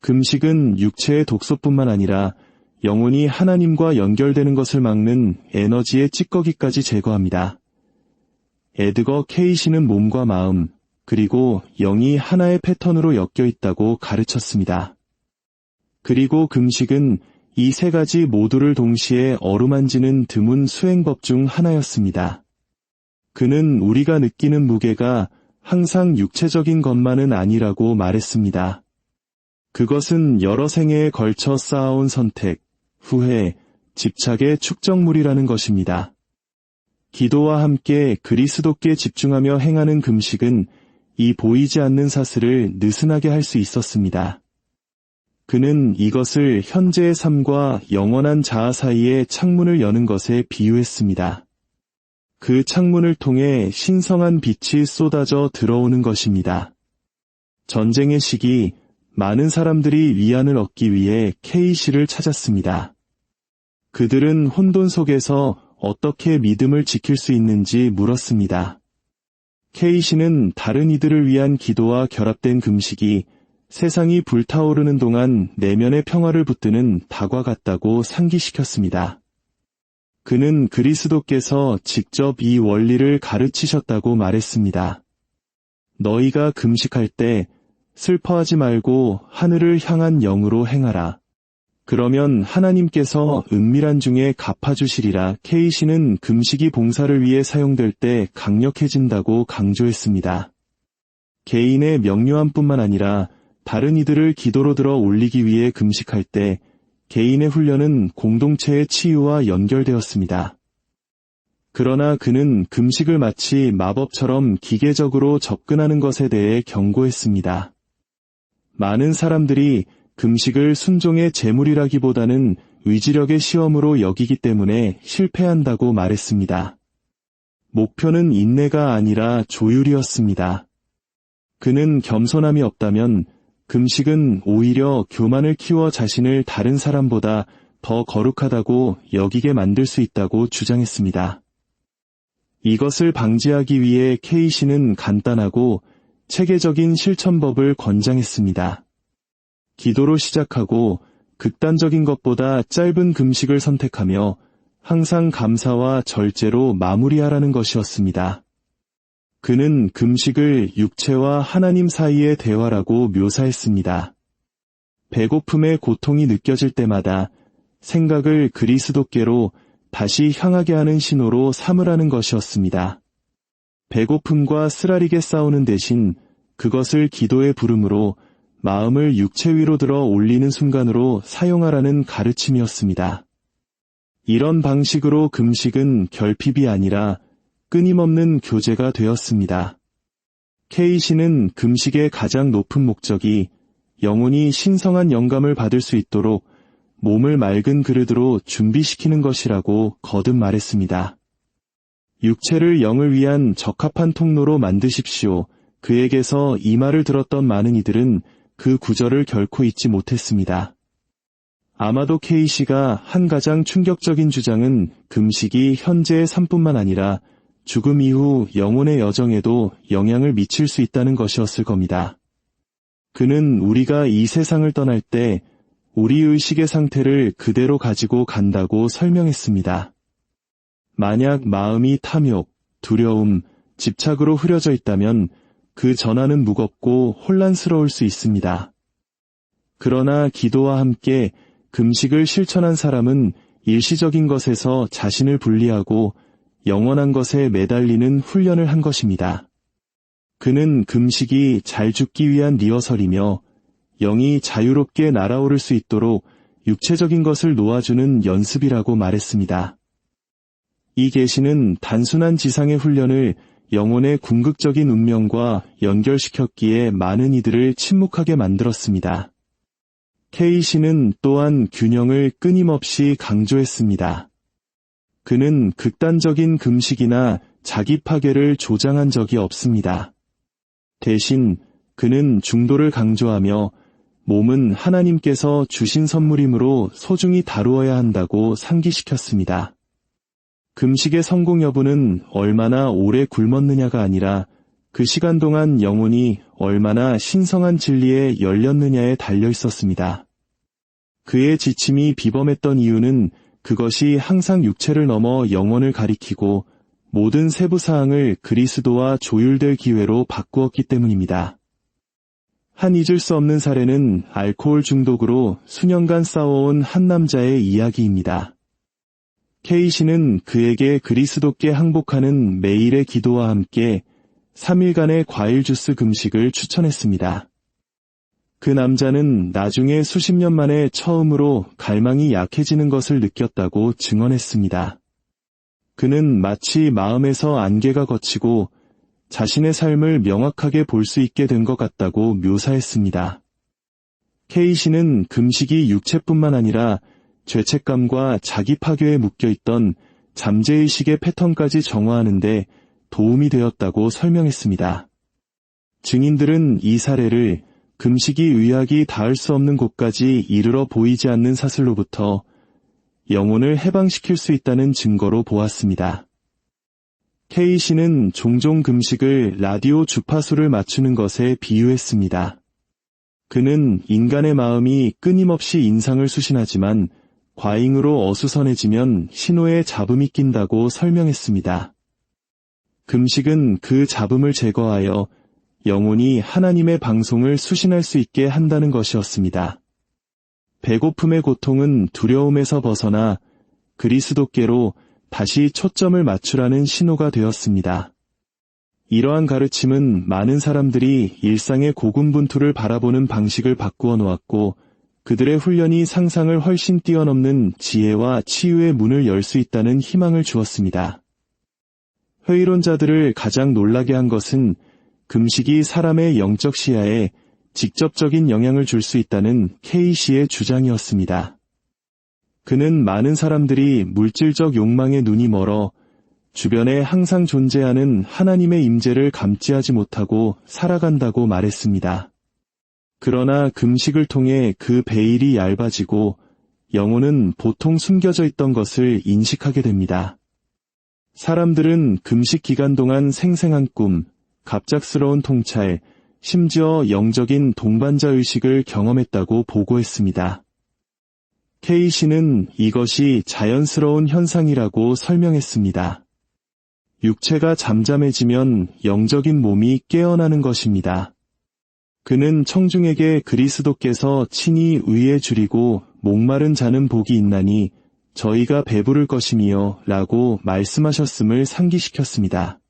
금식은 육체의 독소뿐만 아니라 영혼이 하나님과 연결되는 것을 막는 에너지의 찌꺼기까지 제거합니다. 에드거 K씨는 몸과 마음, 그리고 영이 하나의 패턴으로 엮여 있다고 가르쳤습니다. 그리고 금식은 이 세 가지 모두를 동시에 어루만지는 드문 수행법 중 하나였습니다. 그는 우리가 느끼는 무게가 항상 육체적인 것만은 아니라고 말했습니다. 그것은 여러 생애에 걸쳐 쌓아온 선택, 후회, 집착의 축적물이라는 것입니다. 기도와 함께 그리스도께 집중하며 행하는 금식은 이 보이지 않는 사슬을 느슨하게 할 수 있었습니다. 그는 이것을 현재의 삶과 영원한 자아 사이의 창문을 여는 것에 비유했습니다. 그 창문을 통해 신성한 빛이 쏟아져 들어오는 것입니다. 전쟁의 시기, 많은 사람들이 위안을 얻기 위해 K씨를 찾았습니다. 그들은 혼돈 속에서 어떻게 믿음을 지킬 수 있는지 물었습니다. K씨는 다른 이들을 위한 기도와 결합된 금식이 세상이 불타오르는 동안 내면의 평화를 붙드는 닭과 같다고 상기시켰습니다. 그는 그리스도께서 직접 이 원리를 가르치셨다고 말했습니다. 너희가 금식할 때 슬퍼하지 말고 하늘을 향한 영으로 행하라. 그러면 하나님께서 은밀한 중에 갚아주시리라. K씨는 금식이 봉사를 위해 사용될 때 강력해진다고 강조했습니다. 개인의 명료함뿐만 아니라 다른 이들을 기도로 들어 올리기 위해 금식할 때 개인의 훈련은 공동체의 치유와 연결되었습니다. 그러나 그는 금식을 마치 마법처럼 기계적으로 접근하는 것에 대해 경고했습니다. 많은 사람들이 금식을 순종의 제물이라기보다는 의지력의 시험으로 여기기 때문에 실패한다고 말했습니다. 목표는 인내가 아니라 조율이었습니다. 그는 겸손함이 없다면 금식은 오히려 교만을 키워 자신을 다른 사람보다 더 거룩하다고 여기게 만들 수 있다고 주장했습니다. 이것을 방지하기 위해 K씨는 간단하고 체계적인 실천법을 권장했습니다. 기도로 시작하고 극단적인 것보다 짧은 금식을 선택하며 항상 감사와 절제로 마무리하라는 것이었습니다. 그는 금식을 육체와 하나님 사이의 대화라고 묘사했습니다. 배고픔의 고통이 느껴질 때마다 생각을 그리스도께로 다시 향하게 하는 신호로 삼으라는 것이었습니다. 배고픔과 쓰라리게 싸우는 대신 그것을 기도의 부름으로 마음을 육체 위로 들어 올리는 순간으로 사용하라는 가르침이었습니다. 이런 방식으로 금식은 결핍이 아니라 끊임없는 교제가 되었습니다. K씨는 금식의 가장 높은 목적이 영혼이 신성한 영감을 받을 수 있도록 몸을 맑은 그릇으로 준비시키는 것이라고 거듭 말했습니다. 육체를 영을 위한 적합한 통로로 만드십시오. 그에게서 이 말을 들었던 많은 이들은 그 구절을 결코 잊지 못했습니다. 아마도 K씨가 한 가장 충격적인 주장은 금식이 현재의 삶뿐만 아니라 죽음 이후 영혼의 여정에도 영향을 미칠 수 있다는 것이었을 겁니다. 그는 우리가 이 세상을 떠날 때 우리 의식의 상태를 그대로 가지고 간다고 설명했습니다. 만약 마음이 탐욕, 두려움, 집착으로 흐려져 있다면 그 전환은 무겁고 혼란스러울 수 있습니다. 그러나 기도와 함께 금식을 실천한 사람은 일시적인 것에서 자신을 분리하고 영원한 것에 매달리는 훈련을 한 것입니다. 그는 금식이 잘 죽기 위한 리허설이며 영이 자유롭게 날아오를 수 있도록 육체적인 것을 놓아주는 연습이라고 말했습니다. 이 계시는 단순한 지상의 훈련을 영혼의 궁극적인 운명과 연결시켰기에 많은 이들을 침묵하게 만들었습니다. K씨는 또한 균형을 끊임없이 강조했습니다. 그는 극단적인 금식이나 자기 파괴를 조장한 적이 없습니다. 대신 그는 중도를 강조하며 몸은 하나님께서 주신 선물이므로 소중히 다루어야 한다고 상기시켰습니다. 금식의 성공 여부는 얼마나 오래 굶었느냐가 아니라 그 시간 동안 영혼이 얼마나 신성한 진리에 열렸느냐에 달려 있었습니다. 그의 지침이 비범했던 이유는 그것이 항상 육체를 넘어 영혼을 가리키고 모든 세부 사항을 그리스도와 조율될 기회로 바꾸었기 때문입니다. 한 잊을 수 없는 사례는 알코올 중독으로 수년간 싸워온 한 남자의 이야기입니다. K씨는 그에게 그리스도께 항복하는 매일의 기도와 함께 3일간의 과일 주스 금식을 추천했습니다. 그 남자는 나중에 수십 년 만에 처음으로 갈망이 약해지는 것을 느꼈다고 증언했습니다. 그는 마치 마음에서 안개가 걷히고 자신의 삶을 명확하게 볼 수 있게 된 것 같다고 묘사했습니다. K씨는 금식이 육체뿐만 아니라 죄책감과 자기 파괴에 묶여있던 잠재의식의 패턴까지 정화하는 데 도움이 되었다고 설명했습니다. 증인들은 이 사례를 금식이 의학이 닿을 수 없는 곳까지 이르러 보이지 않는 사슬로부터 영혼을 해방시킬 수 있다는 증거로 보았습니다. K씨는 종종 금식을 라디오 주파수를 맞추는 것에 비유했습니다. 그는 인간의 마음이 끊임없이 인상을 수신하지만 과잉으로 어수선해지면 신호에 잡음이 낀다고 설명했습니다. 금식은 그 잡음을 제거하여 영혼이 하나님의 방송을 수신할 수 있게 한다는 것이었습니다. 배고픔의 고통은 두려움에서 벗어나 그리스도께로 다시 초점을 맞추라는 신호가 되었습니다. 이러한 가르침은 많은 사람들이 일상의 고군분투를 바라보는 방식을 바꾸어 놓았고 그들의 훈련이 상상을 훨씬 뛰어넘는 지혜와 치유의 문을 열 수 있다는 희망을 주었습니다. 회의론자들을 가장 놀라게 한 것은 금식이 사람의 영적 시야에 직접적인 영향을 줄 수 있다는 K씨의 주장이었습니다. 그는 많은 사람들이 물질적 욕망에 눈이 멀어 주변에 항상 존재하는 하나님의 임재를 감지하지 못하고 살아간다고 말했습니다. 그러나 금식을 통해 그 베일이 얇아지고 영혼은 보통 숨겨져 있던 것을 인식하게 됩니다. 사람들은 금식 기간 동안 생생한 꿈, 갑작스러운 통찰, 심지어 영적인 동반자 의식을 경험했다고 보고했습니다. K씨는 이것이 자연스러운 현상이라고 설명했습니다. 육체가 잠잠해지면 영적인 몸이 깨어나는 것입니다. 그는 청중에게 그리스도께서 친히 의에 줄이고 목마른 자는 복이 있나니 저희가 배부를 것이미요 라고 말씀하셨음을 상기시켰습니다.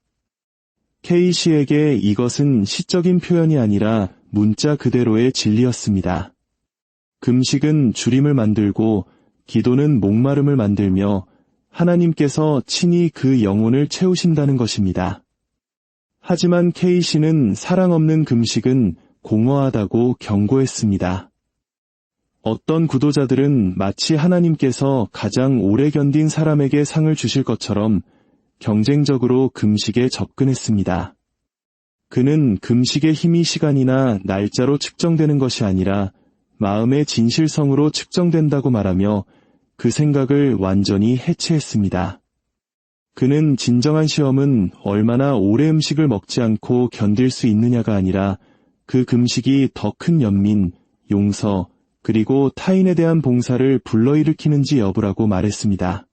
K씨에게 이것은 시적인 표현이 아니라 문자 그대로의 진리였습니다. 금식은 주림을 만들고 기도는 목마름을 만들며 하나님께서 친히 그 영혼을 채우신다는 것입니다. 하지만 K씨는 사랑 없는 금식은 공허하다고 경고했습니다. 어떤 구도자들은 마치 하나님께서 가장 오래 견딘 사람에게 상을 주실 것처럼 경쟁적으로 금식에 접근했습니다. 그는 금식의 힘이 시간이나 날짜로 측정되는 것이 아니라 마음의 진실성으로 측정된다고 말하며 그 생각을 완전히 해체했습니다. 그는 진정한 시험은 얼마나 오래 음식을 먹지 않고 견딜 수 있느냐가 아니라 그 금식이 더 큰 연민, 용서, 그리고 타인에 대한 봉사를 불러일으키는지 여부라고 말했습니다.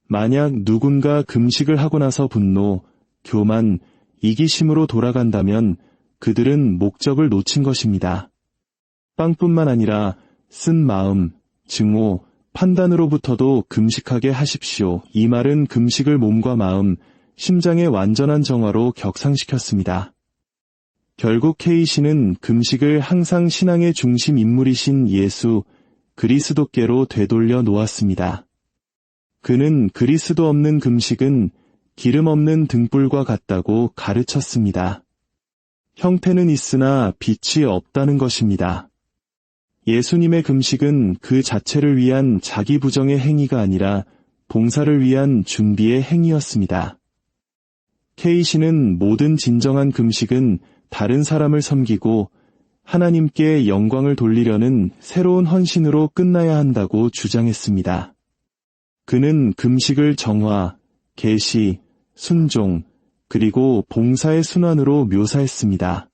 만약 누군가 금식을 하고 나서 분노, 교만, 이기심으로 돌아간다면 그들은 목적을 놓친 것입니다. 빵뿐만 아니라 쓴 마음, 증오, 판단으로부터도 금식하게 하십시오. 이 말은 금식을 몸과 마음, 심장의 완전한 정화로 격상시켰습니다. 결국 K씨는 금식을 항상 신앙의 중심 인물이신 예수, 그리스도께로 되돌려 놓았습니다. 그는 그리스도 없는 금식은 기름 없는 등불과 같다고 가르쳤습니다. 형태는 있으나 빛이 없다는 것입니다. 예수님의 금식은 그 자체를 위한 자기 부정의 행위가 아니라 봉사를 위한 준비의 행위였습니다. K씨는 모든 진정한 금식은 다른 사람을 섬기고 하나님께 영광을 돌리려는 새로운 헌신으로 끝나야 한다고 주장했습니다. 그는 금식을 정화, 계시, 순종, 그리고 봉사의 순환으로 묘사했습니다.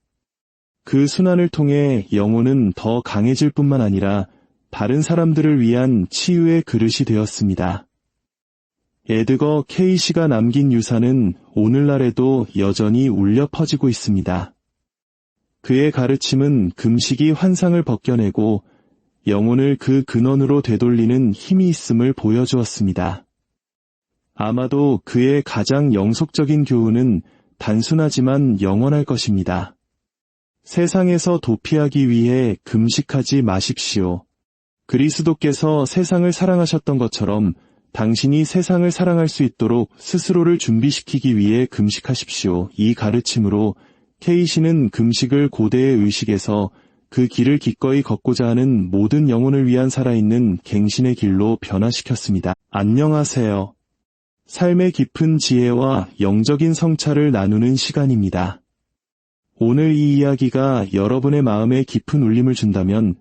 그 순환을 통해 영혼은 더 강해질 뿐만 아니라 다른 사람들을 위한 치유의 그릇이 되었습니다. 에드거 K씨가 남긴 유산은 오늘날에도 여전히 울려 퍼지고 있습니다. 그의 가르침은 금식이 환상을 벗겨내고 영혼을 그 근원으로 되돌리는 힘이 있음을 보여주었습니다. 아마도 그의 가장 영속적인 교훈은 단순하지만 영원할 것입니다. 세상에서 도피하기 위해 금식하지 마십시오. 그리스도께서 세상을 사랑하셨던 것처럼 당신이 세상을 사랑할 수 있도록 스스로를 준비시키기 위해 금식하십시오. 이 가르침으로 K씨는 금식을 고대의 의식에서 그 길을 기꺼이 걷고자 하는 모든 영혼을 위한 살아있는 갱신의 길로 변화시켰습니다. 안녕하세요. 삶의 깊은 지혜와 영적인 성찰을 나누는 시간입니다. 오늘 이 이야기가 여러분의 마음에 깊은 울림을 준다면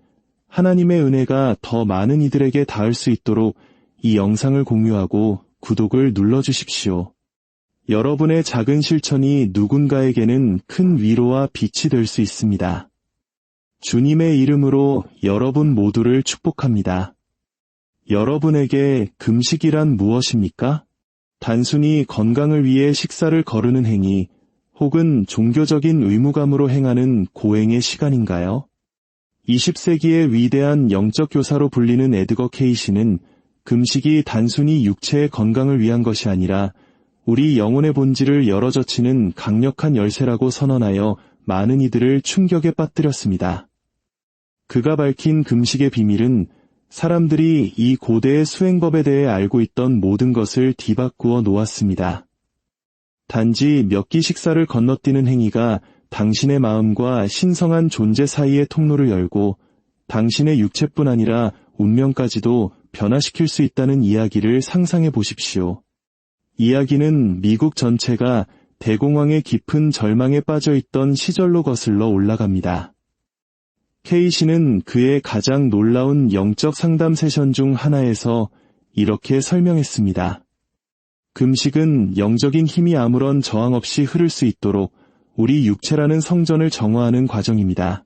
하나님의 은혜가 더 많은 이들에게 닿을 수 있도록 이 영상을 공유하고 구독을 눌러주십시오. 여러분의 작은 실천이 누군가에게는 큰 위로와 빛이 될 수 있습니다. 주님의 이름으로 여러분 모두를 축복합니다. 여러분에게 금식이란 무엇입니까? 단순히 건강을 위해 식사를 거르는 행위, 혹은 종교적인 의무감으로 행하는 고행의 시간인가요? 20세기의 위대한 영적 교사로 불리는 에드거 케이시는 금식이 단순히 육체의 건강을 위한 것이 아니라 우리 영혼의 본질을 열어젖히는 강력한 열쇠라고 선언하여 많은 이들을 충격에 빠뜨렸습니다. 그가 밝힌 금식의 비밀은 사람들이 이 고대의 수행법에 대해 알고 있던 모든 것을 뒤바꾸어 놓았습니다. 단지 몇 끼 식사를 건너뛰는 행위가 당신의 마음과 신성한 존재 사이의 통로를 열고 당신의 육체뿐 아니라 운명까지도 변화시킬 수 있다는 이야기를 상상해 보십시오. 이야기는 미국 전체가 대공황의 깊은 절망에 빠져 있던 시절로 거슬러 올라갑니다. 케이시는 그의 가장 놀라운 영적 상담 세션 중 하나에서 이렇게 설명했습니다. 금식은 영적인 힘이 아무런 저항 없이 흐를 수 있도록 우리 육체라는 성전을 정화하는 과정입니다.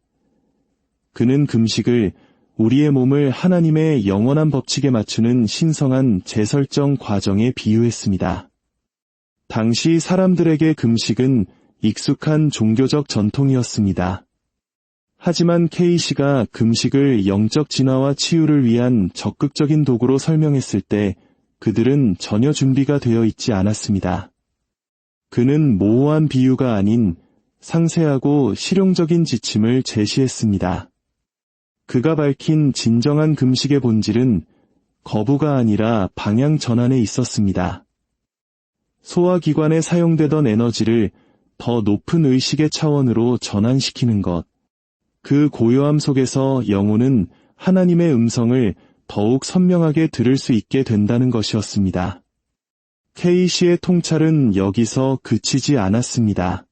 그는 금식을 우리의 몸을 하나님의 영원한 법칙에 맞추는 신성한 재설정 과정에 비유했습니다. 당시 사람들에게 금식은 익숙한 종교적 전통이었습니다. 하지만 케이시가 금식을 영적 진화와 치유를 위한 적극적인 도구로 설명했을 때 그들은 전혀 준비가 되어 있지 않았습니다. 그는 모호한 비유가 아닌 상세하고 실용적인 지침을 제시했습니다. 그가 밝힌 진정한 금식의 본질은 거부가 아니라 방향 전환에 있었습니다. 소화기관에 사용되던 에너지를 더 높은 의식의 차원으로 전환시키는 것. 그 고요함 속에서 영혼은 하나님의 음성을 더욱 선명하게 들을 수 있게 된다는 것이었습니다. 케이시의 통찰은 여기서 그치지 않았습니다.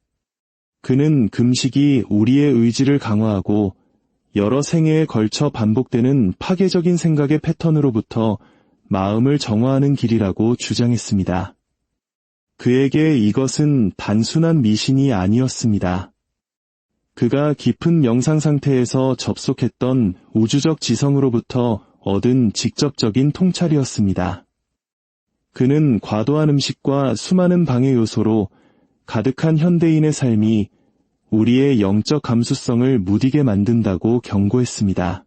그는 금식이 우리의 의지를 강화하고 여러 생애에 걸쳐 반복되는 파괴적인 생각의 패턴으로부터 마음을 정화하는 길이라고 주장했습니다. 그에게 이것은 단순한 미신이 아니었습니다. 그가 깊은 명상 상태에서 접속했던 우주적 지성으로부터 얻은 직접적인 통찰이었습니다. 그는 과도한 음식과 수많은 방해 요소로 가득한 현대인의 삶이 우리의 영적 감수성을 무디게 만든다고 경고했습니다.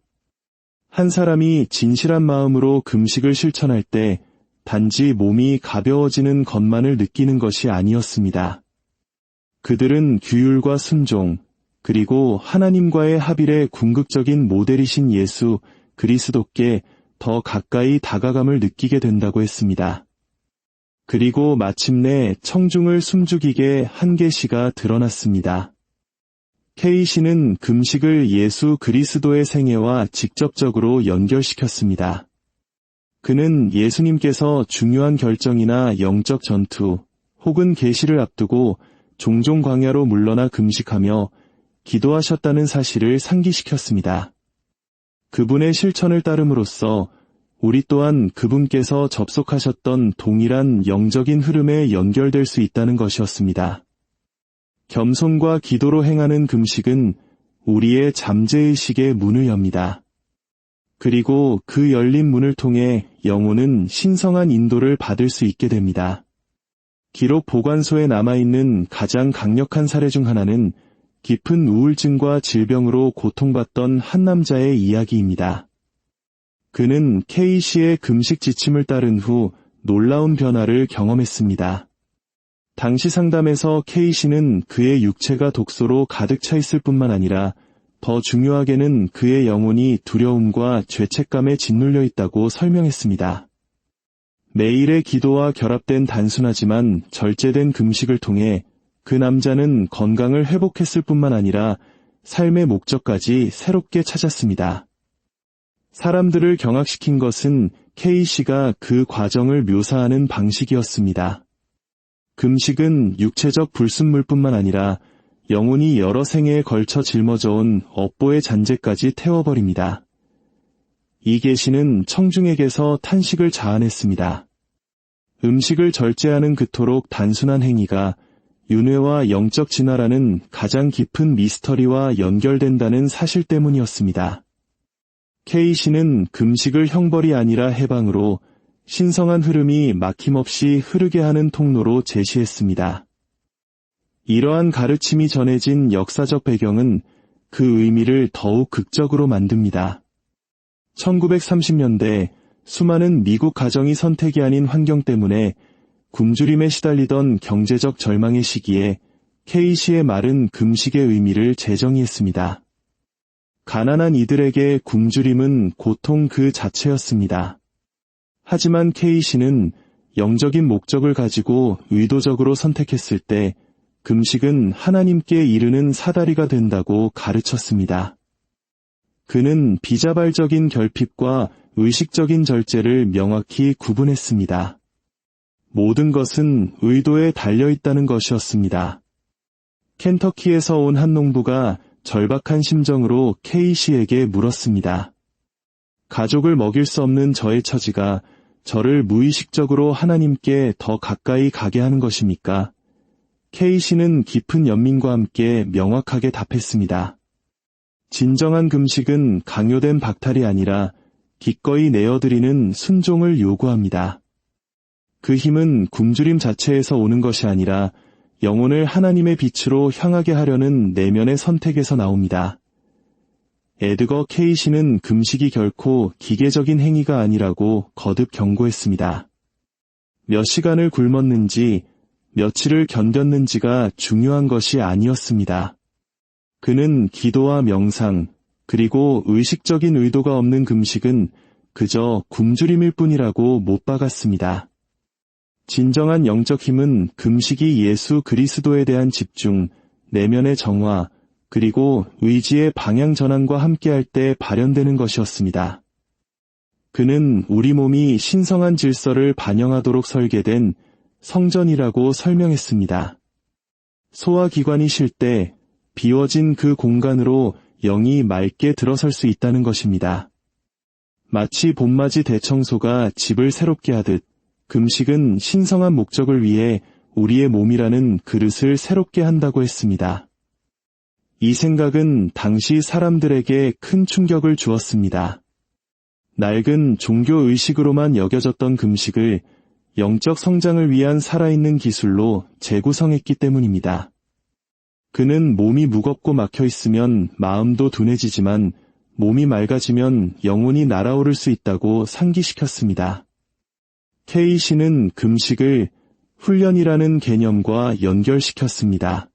한 사람이 진실한 마음으로 금식을 실천할 때 단지 몸이 가벼워지는 것만을 느끼는 것이 아니었습니다. 그들은 규율과 순종, 그리고 하나님과의 합일의 궁극적인 모델이신 예수 그리스도께 더 가까이 다가감을 느끼게 된다고 했습니다. 그리고 마침내 청중을 숨죽이게 한 계시가 드러났습니다. 케이시는 금식을 예수 그리스도의 생애와 직접적으로 연결시켰습니다. 그는 예수님께서 중요한 결정이나 영적 전투 혹은 계시를 앞두고 종종 광야로 물러나 금식하며 기도하셨다는 사실을 상기시켰습니다. 그분의 실천을 따름으로써 우리 또한 그분께서 접속하셨던 동일한 영적인 흐름에 연결될 수 있다는 것이었습니다. 겸손과 기도로 행하는 금식은 우리의 잠재의식의 문을 엽니다. 그리고 그 열린 문을 통해 영혼은 신성한 인도를 받을 수 있게 됩니다. 기록 보관소에 남아있는 가장 강력한 사례 중 하나는 깊은 우울증과 질병으로 고통받던 한 남자의 이야기입니다. 그는 케이시의 금식 지침을 따른 후 놀라운 변화를 경험했습니다. 당시 상담에서 케이시는 그의 육체가 독소로 가득 차 있을 뿐만 아니라 더 중요하게는 그의 영혼이 두려움과 죄책감에 짓눌려 있다고 설명했습니다. 매일의 기도와 결합된 단순하지만 절제된 금식을 통해 그 남자는 건강을 회복했을 뿐만 아니라 삶의 목적까지 새롭게 찾았습니다. 사람들을 경악시킨 것은 케이시가 그 과정을 묘사하는 방식이었습니다. 금식은 육체적 불순물뿐만 아니라 영혼이 여러 생애에 걸쳐 짊어져온 업보의 잔재까지 태워버립니다. 이 계시는 청중에게서 탄식을 자아냈습니다. 음식을 절제하는 그토록 단순한 행위가 윤회와 영적 진화라는 가장 깊은 미스터리와 연결된다는 사실 때문이었습니다. K씨는 금식을 형벌이 아니라 해방으로 신성한 흐름이 막힘없이 흐르게 하는 통로로 제시했습니다. 이러한 가르침이 전해진 역사적 배경은 그 의미를 더욱 극적으로 만듭니다. 1930년대 수많은 미국 가정이 선택이 아닌 환경 때문에 굶주림에 시달리던 경제적 절망의 시기에 K씨의 말은 금식의 의미를 재정의했습니다. 가난한 이들에게 굶주림은 고통 그 자체였습니다. 하지만 K씨는 영적인 목적을 가지고 의도적으로 선택했을 때 금식은 하나님께 이르는 사다리가 된다고 가르쳤습니다. 그는 비자발적인 결핍과 의식적인 절제를 명확히 구분했습니다. 모든 것은 의도에 달려있다는 것이었습니다. 켄터키에서 온 한 농부가 절박한 심정으로 K씨에게 물었습니다. 가족을 먹일 수 없는 저의 처지가 저를 무의식적으로 하나님께 더 가까이 가게 하는 것입니까? K씨는 깊은 연민과 함께 명확하게 답했습니다. 진정한 금식은 강요된 박탈이 아니라 기꺼이 내어드리는 순종을 요구합니다. 그 힘은 굶주림 자체에서 오는 것이 아니라 영혼을 하나님의 빛으로 향하게 하려는 내면의 선택에서 나옵니다. 에드거 K씨는 금식이 결코 기계적인 행위가 아니라고 거듭 경고했습니다. 몇 시간을 굶었는지 며칠을 견뎠는지가 중요한 것이 아니었습니다. 그는 기도와 명상, 그리고 의식적인 의도가 없는 금식은 그저 굶주림일 뿐이라고 못 박았습니다. 진정한 영적 힘은 금식이 예수 그리스도에 대한 집중, 내면의 정화, 그리고 의지의 방향 전환과 함께할 때 발현되는 것이었습니다. 그는 우리 몸이 신성한 질서를 반영하도록 설계된 성전이라고 설명했습니다. 소화기관이 쉴 때 비워진 그 공간으로 영이 맑게 들어설 수 있다는 것입니다. 마치 봄맞이 대청소가 집을 새롭게 하듯 금식은 신성한 목적을 위해 우리의 몸이라는 그릇을 새롭게 한다고 했습니다. 이 생각은 당시 사람들에게 큰 충격을 주었습니다. 낡은 종교 의식으로만 여겨졌던 금식을 영적 성장을 위한 살아있는 기술로 재구성했기 때문입니다. 그는 몸이 무겁고 막혀 있으면 마음도 둔해지지만 몸이 맑아지면 영혼이 날아오를 수 있다고 상기시켰습니다. K씨는 금식을 훈련이라는 개념과 연결시켰습니다.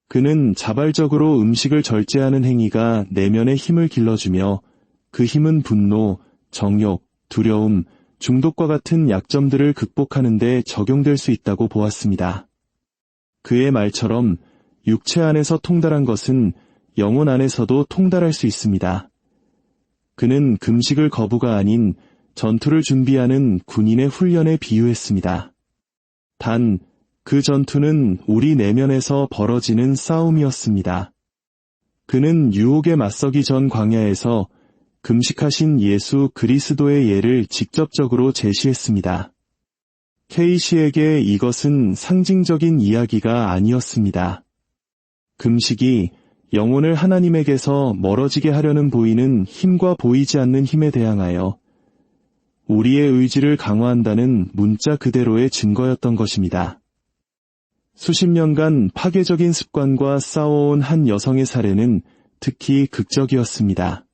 그는 자발적으로 음식을 절제하는 행위가 내면의 힘을 길러주며 그 힘은 분노, 정욕, 두려움, 중독과 같은 약점들을 극복하는 데 적용될 수 있다고 보았습니다. 그의 말처럼 육체 안에서 통달한 것은 영혼 안에서도 통달할 수 있습니다. 그는 금식을 거부가 아닌 전투를 준비하는 군인의 훈련에 비유했습니다. 단, 그 전투는 우리 내면에서 벌어지는 싸움이었습니다. 그는 유혹에 맞서기 전 광야에서 금식하신 예수 그리스도의 예를 직접적으로 제시했습니다. K씨에게 이것은 상징적인 이야기가 아니었습니다. 금식이 영혼을 하나님에게서 멀어지게 하려는 보이는 힘과 보이지 않는 힘에 대항하여 우리의 의지를 강화한다는 문자 그대로의 증거였던 것입니다. 수십 년간 파괴적인 습관과 싸워온 한 여성의 사례는 특히 극적이었습니다.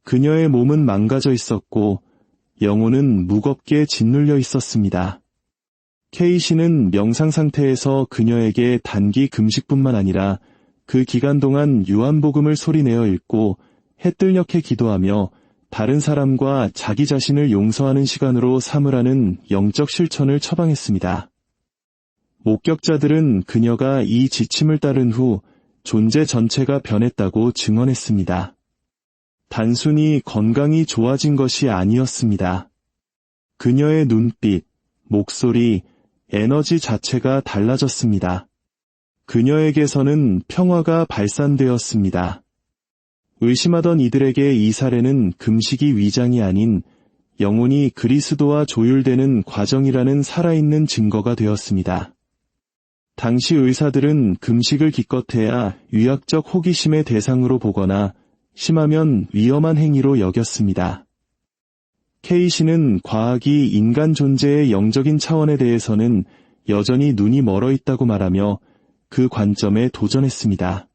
그녀의 몸은 망가져 있었고 영혼은 무겁게 짓눌려 있었습니다. K씨는 명상 상태에서 그녀에게 단기 금식뿐만 아니라 그 기간 동안 요한복음을 소리내어 읽고 해뜰녘에 기도하며 다른 사람과 자기 자신을 용서하는 시간으로 삼으라는 영적 실천을 처방했습니다. 목격자들은 그녀가 이 지침을 따른 후 존재 전체가 변했다고 증언했습니다. 단순히 건강이 좋아진 것이 아니었습니다. 그녀의 눈빛, 목소리, 에너지 자체가 달라졌습니다. 그녀에게서는 평화가 발산되었습니다. 의심하던 이들에게 이 사례는 금식이 위장이 아닌 영혼이 그리스도와 조율되는 과정이라는 살아있는 증거가 되었습니다. 당시 의사들은 금식을 기껏해야 의학적 호기심의 대상으로 보거나 심하면 위험한 행위로 여겼습니다. 케이시는 과학이 인간 존재의 영적인 차원에 대해서는 여전히 눈이 멀어 있다고 말하며 그 관점에 도전했습니다.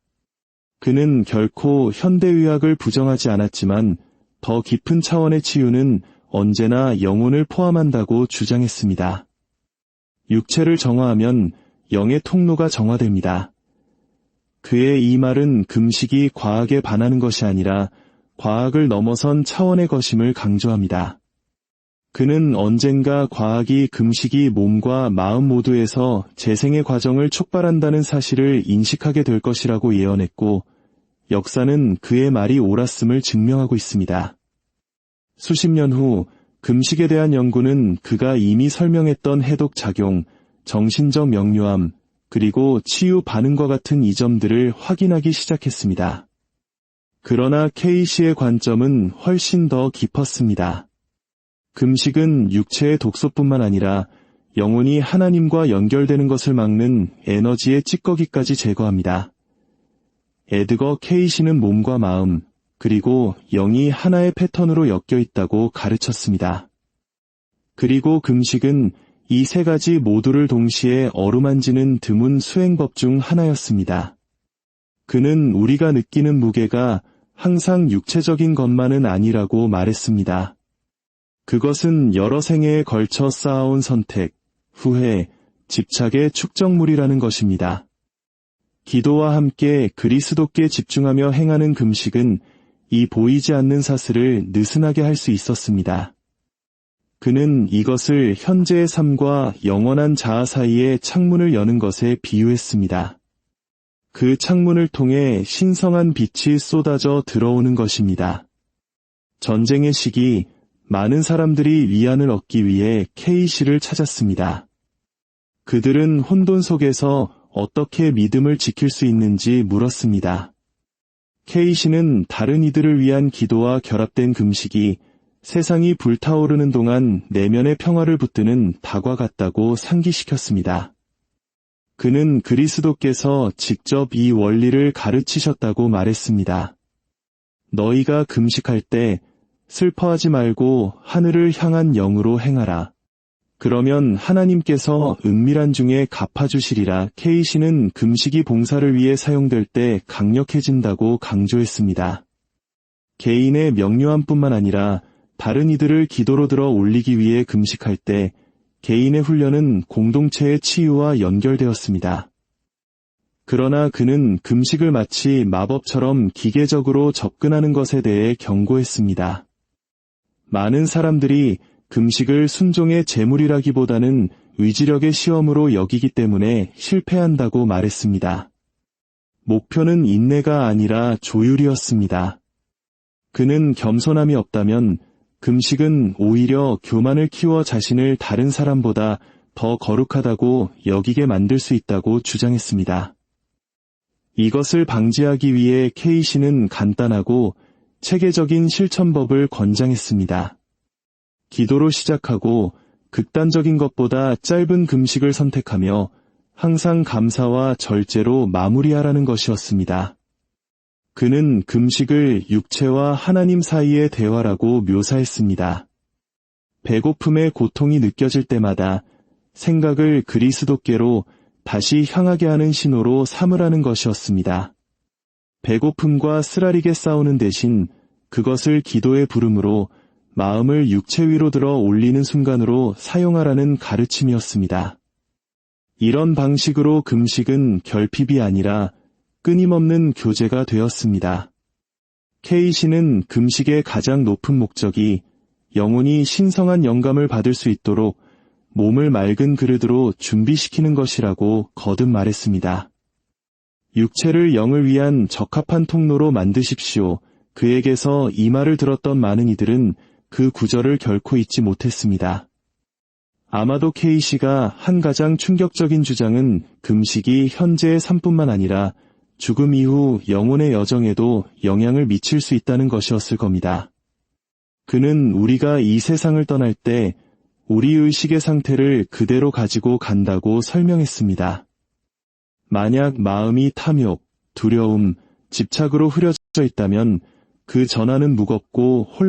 그는 결코 현대의학을 부정하지 않았지만 더 깊은 차원의 치유는 언제나 영혼을 포함한다고 주장했습니다. 육체를 정화하면 영의 통로가 정화됩니다. 그의 이 말은 금식이 과학에 반하는 것이 아니라 과학을 넘어선 차원의 것임을 강조합니다. 그는 언젠가 과학이 금식이 몸과 마음 모두에서 재생의 과정을 촉발한다는 사실을 인식하게 될 것이라고 예언했고, 역사는 그의 말이 옳았음을 증명하고 있습니다. 수십 년 후 금식에 대한 연구는 그가 이미 설명했던 해독작용, 정신적 명료함, 그리고 치유 반응과 같은 이 점들을 확인하기 시작했습니다. 그러나 케이시의 관점은 훨씬 더 깊었습니다. 금식은 육체의 독소뿐만 아니라 영혼이 하나님과 연결되는 것을 막는 에너지의 찌꺼기까지 제거합니다. 에드거 케이시는 몸과 마음, 그리고 영이 하나의 패턴으로 엮여 있다고 가르쳤습니다. 그리고 금식은 이 세 가지 모두를 동시에 어루만지는 드문 수행법 중 하나였습니다. 그는 우리가 느끼는 무게가 항상 육체적인 것만은 아니라고 말했습니다. 그것은 여러 생애에 걸쳐 쌓아온 선택, 후회, 집착의 축적물이라는 것입니다. 기도와 함께 그리스도께 집중하며 행하는 금식은 이 보이지 않는 사슬을 느슨하게 할 수 있었습니다. 그는 이것을 현재의 삶과 영원한 자아 사이의 창문을 여는 것에 비유했습니다. 그 창문을 통해 신성한 빛이 쏟아져 들어오는 것입니다. 전쟁의 시기, 많은 사람들이 위안을 얻기 위해 케이시를 찾았습니다. 그들은 혼돈 속에서 어떻게 믿음을 지킬 수 있는지 물었습니다. 케이시는 다른 이들을 위한 기도와 결합된 금식이 세상이 불타오르는 동안 내면의 평화를 붙드는 닭과 같다고 상기시켰습니다. 그는 그리스도께서 직접 이 원리를 가르치셨다고 말했습니다. 너희가 금식할 때 슬퍼하지 말고 하늘을 향한 영으로 행하라. 그러면 하나님께서 은밀한 중에 갚아주시리라. 케이시는 금식이 봉사를 위해 사용될 때 강력해진다고 강조했습니다. 개인의 명료함뿐만 아니라 다른 이들을 기도로 들어 올리기 위해 금식할 때 개인의 훈련은 공동체의 치유와 연결되었습니다. 그러나 그는 금식을 마치 마법처럼 기계적으로 접근하는 것에 대해 경고했습니다. 많은 사람들이 금식을 순종의 제물이라기보다는 의지력의 시험으로 여기기 때문에 실패한다고 말했습니다. 목표는 인내가 아니라 조율이었습니다. 그는 겸손함이 없다면 금식은 오히려 교만을 키워 자신을 다른 사람보다 더 거룩하다고 여기게 만들 수 있다고 주장했습니다. 이것을 방지하기 위해 케이시는 간단하고 체계적인 실천법을 권장했습니다. 기도로 시작하고 극단적인 것보다 짧은 금식을 선택하며 항상 감사와 절제로 마무리하라는 것이었습니다. 그는 금식을 육체와 하나님 사이의 대화라고 묘사했습니다. 배고픔의 고통이 느껴질 때마다 생각을 그리스도께로 다시 향하게 하는 신호로 삼으라는 것이었습니다. 배고픔과 쓰라리게 싸우는 대신 그것을 기도의 부름으로 마음을 육체 위로 들어 올리는 순간으로 사용하라는 가르침이었습니다. 이런 방식으로 금식은 결핍이 아니라 끊임없는 교제가 되었습니다. 케이시는 금식의 가장 높은 목적이 영혼이 신성한 영감을 받을 수 있도록 몸을 맑은 그릇으로 준비시키는 것이라고 거듭 말했습니다. 육체를 영을 위한 적합한 통로로 만드십시오. 그에게서 이 말을 들었던 많은 이들은 그 구절을 결코 잊지 못했습니다. 아마도 케이시가 한 가장 충격적인 주장은 금식이 현재의 삶뿐만 아니라 죽음 이후 영혼의 여정에도 영향을 미칠 수 있다는 것이었을 겁니다. 그는 우리가 이 세상을 떠날 때 우리 의식의 상태를 그대로 가지고 간다고 설명했습니다. 만약 마음이 탐욕, 두려움, 집착으로 흐려져 있다면 그 전하는 무겁고 혼란스러운